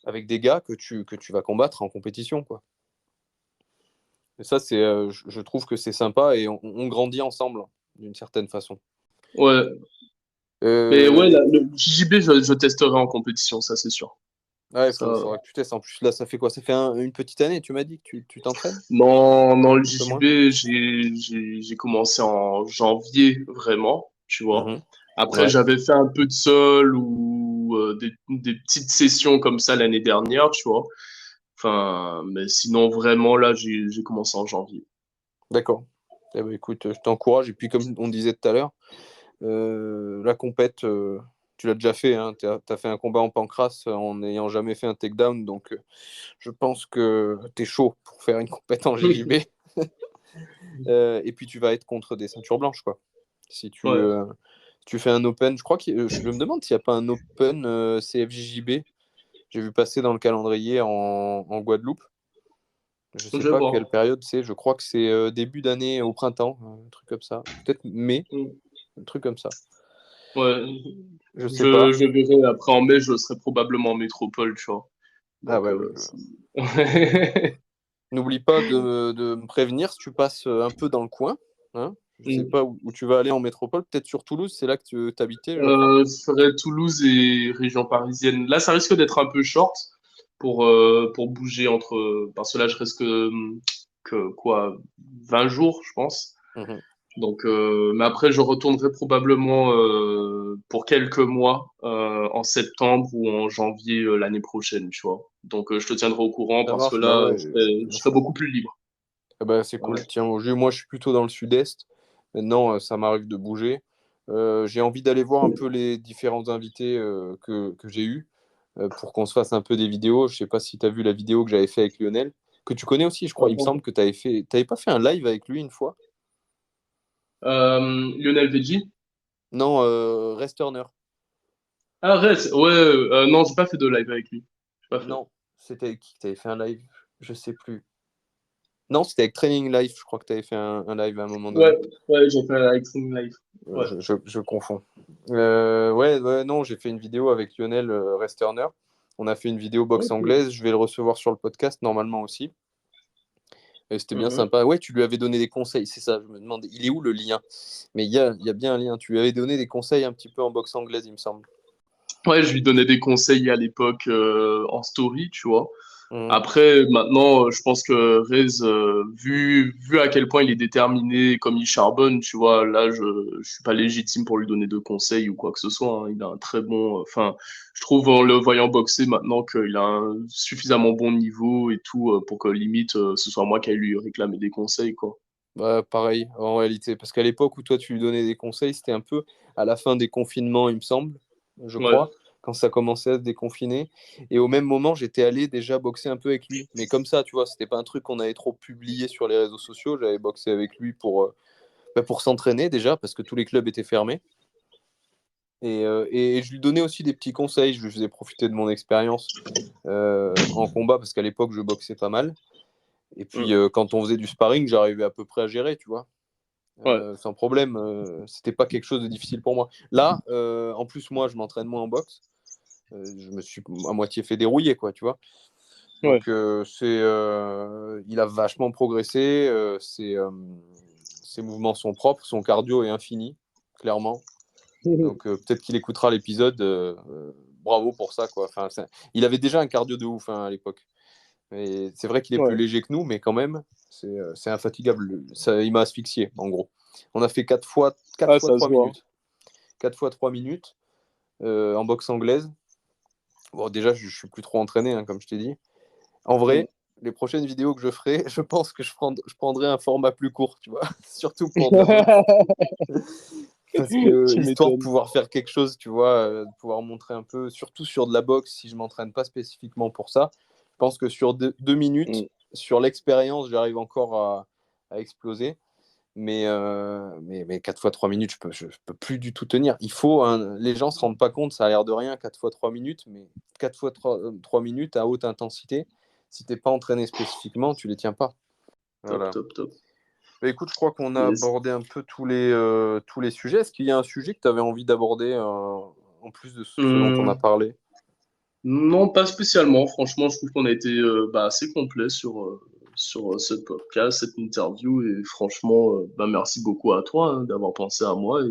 avec des gars que tu vas combattre en compétition, quoi. Et ça, je trouve que c'est sympa et on grandit ensemble, d'une certaine façon. Ouais. Mais Euh, ouais, et- le JJB, je testerai en compétition, ça c'est sûr. ouais, Ça... faudra que tu testes. En plus, là, ça fait quoi? Ça fait une petite année, tu m'as dit que tu t'entraînes? Dans le Un peu moins? JJB, j'ai commencé en janvier, vraiment, tu vois. Mhm. Après, Ouais. j'avais fait un peu de sol ou des petites sessions comme ça l'année dernière, tu vois. Enfin, mais sinon, vraiment, là, j'ai commencé en janvier. D'accord. Eh ben, écoute, je t'encourage. Et puis, comme on disait tout à l'heure, la compète, tu l'as déjà fait. Hein, tu as fait un combat en pancrace en n'ayant jamais fait un takedown. Donc, je pense que tu es chaud pour faire une compète en JJB. Et puis, tu vas être contre des ceintures blanches, quoi. Si Ouais. tu fais un open, je crois que je me demande s'il n'y a pas un open CFJJB. J'ai vu passer dans le calendrier en Guadeloupe. Je Je sais vais pas voir. quelle période c'est. Je crois que c'est début d'année au printemps, un truc comme ça. Peut-être mai, Mm. un truc comme ça. Ouais. Je sais pas. Je verrai. Après, en mai, je serai probablement en métropole, tu vois. Ah Donc, ouais, n'oublie pas de me prévenir si tu passes un peu dans le coin. Hein. Je sais Mm. pas où tu vas aller en métropole. Peut-être sur Toulouse, c'est là que tu habitais, je crois. Je ferai Toulouse et région parisienne. Là, ça risque d'être un peu short pour bouger entre. Parce que là, je reste que quoi, 20 jours, je pense. Mhm. Donc, mais après, je retournerai probablement pour quelques mois en septembre ou en janvier l'année prochaine, tu vois. Donc, je te tiendrai au courant Ça parce que marche, bah là, ouais, je bien serai sûr. beaucoup plus libre. Ah bah, c'est Ouais. cool. Tiens, au jus, moi, je suis plutôt dans le sud-est. Maintenant, ça m'arrive de bouger. J'ai envie d'aller voir un peu les différents invités que j'ai eus pour qu'on se fasse un peu des vidéos. Je sais pas si tu as vu la vidéo que j'avais fait avec Lionel, que tu connais aussi, je crois. Il me semble que tu avais fait. T'avais pas fait un live avec lui une fois? Lionel Veggie. Non, Rest Turner. Ah, Rez, ouais, non, j'ai pas fait de live avec lui. J'ai pas fait. Non, c'était avec qui que tu avais fait un live? Je sais plus. Non, c'était avec Training Life, je crois que tu avais fait un live à un moment donné. Ouais, ouais, j'ai fait avec Training Live. Ouais. Je confonds. Ouais, non, j'ai fait une vidéo avec Lionel Resterner. On a fait une vidéo boxe Ok. anglaise. Je vais le recevoir sur le podcast normalement aussi. Et c'était bien Mhm. sympa. Ouais, tu lui avais donné des conseils, c'est ça. Je me demandais, il est où le lien? Mais il y a bien un lien. Tu lui avais donné des conseils un petit peu en boxe anglaise, il me semble. Ouais, je lui donnais des conseils à l'époque en story, tu vois. Mhm. Après, maintenant, je pense que Rez, vu à quel point il est déterminé, comme il charbonne, tu vois, là, je suis pas légitime pour lui donner de conseils ou quoi que ce soit, hein. Il a un très bon, enfin, je trouve en le voyant boxer maintenant qu'il a un suffisamment bon niveau et tout pour que limite ce soit moi qui aille lui réclamer des conseils, quoi. Bah, pareil, en réalité. Parce qu'à l'époque où toi, tu lui donnais des conseils, c'était un peu à la fin des confinements, il me semble, je Ouais, crois, quand ça commençait à se déconfiner. Et au même moment, j'étais allé déjà boxer un peu avec lui. Mais comme ça, tu vois, c'était pas un truc qu'on avait trop publié sur les réseaux sociaux. J'avais boxé avec lui pour s'entraîner déjà, parce que tous les clubs étaient fermés. Et je lui donnais aussi des petits conseils. Je lui faisais profiter de mon expérience en combat, parce qu'à l'époque, je boxais pas mal. Et puis, quand on faisait du sparring, j'arrivais à peu près à gérer, tu vois. ouais, Sans problème. C'était pas quelque chose de difficile pour moi. Là, en plus, moi, je m'entraîne moins en boxe. Je me suis à moitié fait dérouiller, quoi, tu vois. ouais. Donc, il a vachement progressé. Ses mouvements sont propres, son cardio est infini, clairement. Donc, peut-être qu'il écoutera l'épisode. Bravo pour ça, quoi. Enfin, il avait déjà un cardio de ouf hein, à l'époque. Et c'est vrai qu'il est plus Ouais. léger que nous, mais quand même, c'est infatigable. Ça, il m'a asphyxié, en gros. On a fait 4 Ah, fois ça se 3 voit. minutes. 4 fois 3 minutes en boxe anglaise. Bon, déjà, je ne suis plus trop entraîné, hein, comme je t'ai dit. En Mm. vrai, les prochaines vidéos que je ferai, je pense que je prendrai un format plus court, tu vois. Surtout pour de la boxe. Parce que, Tu histoire de m'étonnes. pouvoir faire quelque chose, tu vois, de pouvoir montrer un peu, surtout sur de la boxe, si je ne m'entraîne pas spécifiquement pour ça. Je pense que sur 2 minutes, Mm. sur l'expérience, j'arrive encore à exploser. Mais 4 fois 3 minutes, je peux plus du tout tenir. Les gens ne se rendent pas compte, ça a l'air de rien, 4 fois 3 minutes, mais 4 fois 3 minutes à haute intensité, si tu n'es pas entraîné spécifiquement, tu ne les tiens pas. Top, Voilà. top, top. Bah, écoute, je crois qu'on a Yes. abordé un peu tous les sujets. Est-ce qu'il y a un sujet que tu avais envie d'aborder en plus de ce dont on a Hum, parlé? non, pas spécialement. Franchement, je trouve qu'on a été assez complet sur ce podcast, cette interview. Et franchement, merci beaucoup à toi hein, d'avoir pensé à moi.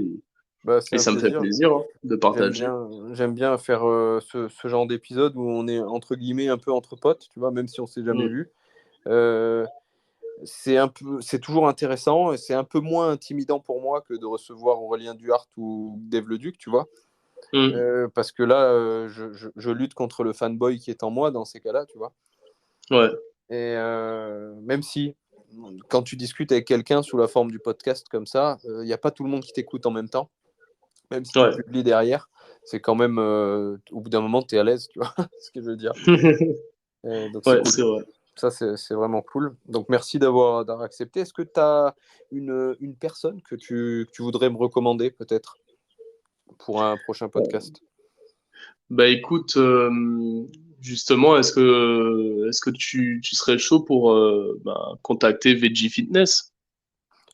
Bah, c'est Et un ça me fait plaisir. plaisir hein, de partager. J'aime bien faire ce genre d'épisode où on est entre guillemets un peu entre potes, tu vois, même si on s'est jamais Hum, vu. Euh, c'est toujours intéressant et c'est un peu moins intimidant pour moi que de recevoir Aurélien Duhart ou Dave Leduc, tu vois. hum, Parce que là, je lutte contre le fanboy qui est en moi dans ces cas-là, tu vois. ouais, Et même si, quand tu discutes avec quelqu'un sous la forme du podcast comme ça, il n'y a pas tout le monde qui t'écoute en même temps, même si tu ouais. publies derrière, c'est quand même, au bout d'un moment, tu es à l'aise, tu vois ce que je veux dire. Donc c'est Ouais, cool. c'est vrai. Ça, c'est vraiment cool. Donc merci d'avoir accepté. Est-ce que tu as une personne que tu voudrais me recommander peut-être pour un prochain podcast? Bah écoute, justement, est-ce que tu serais chaud pour contacter Veggie Fitness?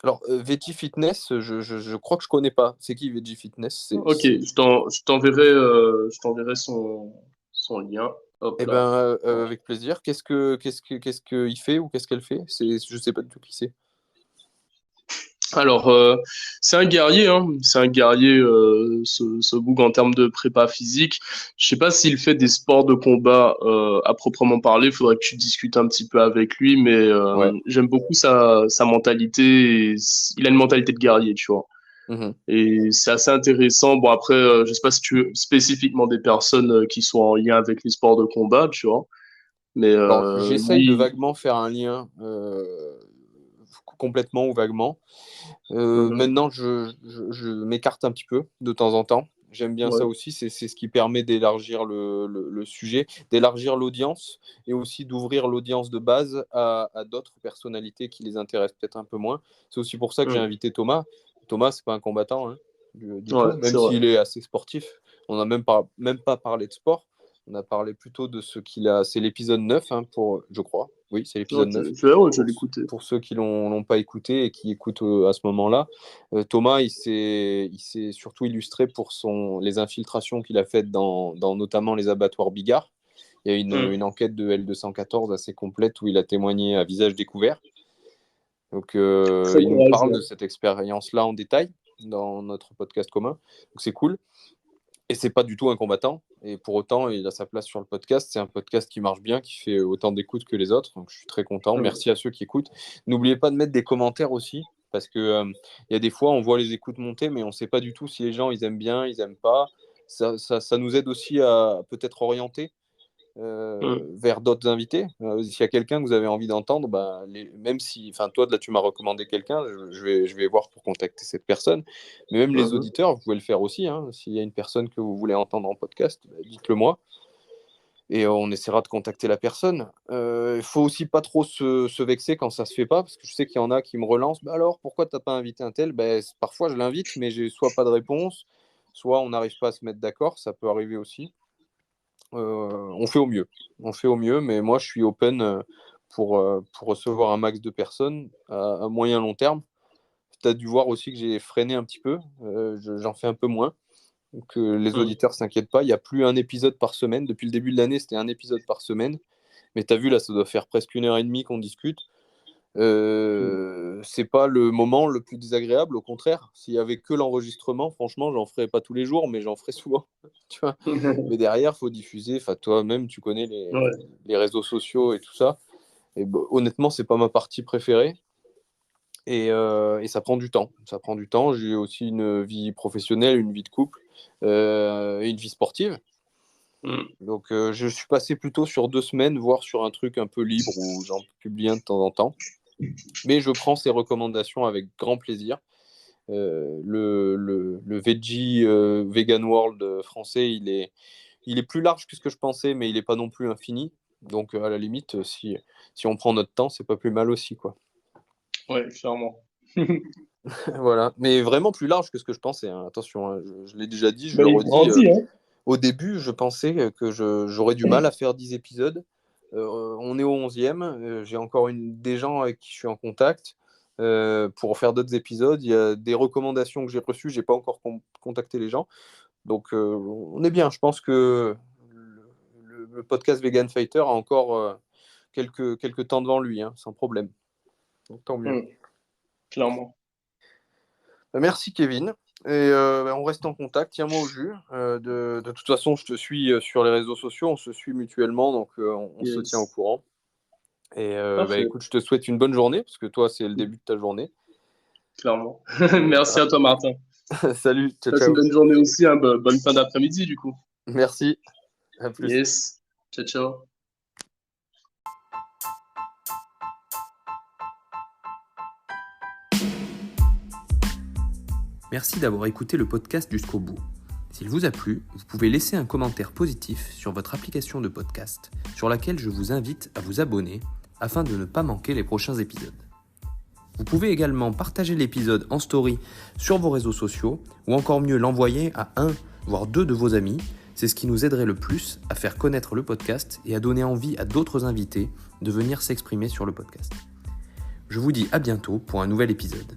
Alors, Veggie Fitness, je crois que je connais pas. C'est qui Veggie Fitness? Ok, je t'enverrai son lien. Hop Eh là. ben, Voilà. avec plaisir. Qu'est-ce qu'il fait ou qu'est-ce qu'elle fait? Je sais pas du tout qui c'est. Alors, c'est un guerrier, hein. C'est un guerrier, ce Boog en termes de prépa physique. Je sais pas s'il fait des sports de combat à proprement parler. Il faudrait que tu discutes un petit peu avec lui, mais Ouais. j'aime beaucoup sa mentalité. Il a une mentalité de guerrier, tu vois. Mhm. Et c'est assez intéressant. Bon, après, je sais pas si tu veux spécifiquement des personnes qui sont en lien avec les sports de combat, tu vois. Mais Alors, j'essaye de lui, vaguement faire un lien. complètement ou vaguement. Maintenant, je m'écarte un petit peu de temps en temps. J'aime bien ça aussi, c'est ce qui permet d'élargir le sujet, d'élargir l'audience et aussi d'ouvrir l'audience de base à d'autres personnalités qui les intéressent peut-être un peu moins. C'est aussi pour ça que j'ai invité Thomas. Thomas, c'est pas un combattant du tout, même s'il est assez sportif. On n'a même pas parlé de sport. On a parlé plutôt de ce qu'il a. C'est l'épisode 9, je crois. Oui, c'est l'épisode 9. Je l'ai écouté. Pour ceux qui l'ont pas écouté et qui écoutent à ce moment-là, Thomas, il s'est surtout illustré pour les infiltrations qu'il a faites dans notamment les abattoirs Bigard. Il y a une enquête de L214 assez complète où il a témoigné à visage découvert. Donc, il nous parle de cette expérience-là en détail dans notre podcast commun. Donc, c'est cool. Et c'est pas du tout un combattant. Et pour autant, il a sa place sur le podcast. C'est un podcast qui marche bien, qui fait autant d'écoutes que les autres. Donc, je suis très content. Merci à ceux qui écoutent. N'oubliez pas de mettre des commentaires aussi. Parce que y a des fois, on voit les écoutes monter, mais on ne sait pas du tout si les gens, ils aiment bien, ils n'aiment pas. Ça nous aide aussi à peut-être orienter vers d'autres invités. S'il y a quelqu'un que vous avez envie d'entendre, même si, toi, là, tu m'as recommandé quelqu'un, je vais voir pour contacter cette personne. Mais même les auditeurs, vous pouvez le faire aussi. S'il y a une personne que vous voulez entendre en podcast, dites-le moi. Et on essaiera de contacter la personne. Il faut aussi pas trop se vexer quand ça se fait pas, parce que je sais qu'il y en a qui me relancent. Alors, pourquoi tu n'as pas invité un tel ? Parfois, je l'invite, mais j'ai soit pas de réponse, soit on n'arrive pas à se mettre d'accord. Ça peut arriver aussi. On fait au mieux, mais moi je suis open pour recevoir un max de personnes à moyen long terme. Tu as dû voir aussi que j'ai freiné un petit peu, j'en fais un peu moins, que les auditeurs ne s'inquiètent pas, il n'y a plus un épisode par semaine. Depuis le début de l'année, c'était un épisode par semaine, mais tu as vu là, ça doit faire presque 1h30 qu'on discute. C'est pas le moment le plus désagréable, au contraire. S'il y avait que l'enregistrement, franchement, j'en ferais pas tous les jours, mais j'en ferais souvent. Tu vois. Mais derrière, faut diffuser. Toi-même, tu connais les réseaux sociaux et tout ça. Et honnêtement, c'est pas ma partie préférée. Et ça prend du temps. Ça prend du temps. J'ai aussi une vie professionnelle, une vie de couple, et une vie sportive. Donc, je suis passé plutôt sur 2 semaines, voire sur un truc un peu libre où j'en publie un de temps en temps. Mais je prends ces recommandations avec grand plaisir. Le Veggie Vegan World français, il est plus large que ce que je pensais, mais il n'est pas non plus infini. Donc, à la limite, si on prend notre temps, c'est pas plus mal aussi, quoi. Ouais, clairement. Voilà. Mais vraiment plus large que ce que je pensais. Attention, je l'ai déjà dit, je le redis. Au début, je pensais que j'aurais du mal à faire 10 épisodes. On est au 11e. J'ai encore des gens avec qui je suis en contact pour faire d'autres épisodes. Il y a des recommandations que j'ai reçues. Je n'ai pas encore contacté les gens. Donc, on est bien. Je pense que le podcast Vegan Fighter a encore quelques temps devant lui, sans problème. Donc, tant mieux. Clairement. Merci, Kevin. Et on reste en contact, tiens-moi au jus. De toute façon, je te suis sur les réseaux sociaux, on se suit mutuellement, donc on se tient au courant. Et écoute, je te souhaite une bonne journée, parce que toi, c'est le début de ta journée. Clairement. Merci à toi, Martin. Salut, ciao. Passe une bonne journée aussi, bonne fin d'après-midi, du coup. Merci, à plus. Yes, ciao. Merci d'avoir écouté le podcast jusqu'au bout. S'il vous a plu, vous pouvez laisser un commentaire positif sur votre application de podcast, sur laquelle je vous invite à vous abonner afin de ne pas manquer les prochains épisodes. Vous pouvez également partager l'épisode en story sur vos réseaux sociaux ou encore mieux l'envoyer à 1 voire 2 de vos amis. C'est ce qui nous aiderait le plus à faire connaître le podcast et à donner envie à d'autres invités de venir s'exprimer sur le podcast. Je vous dis à bientôt pour un nouvel épisode.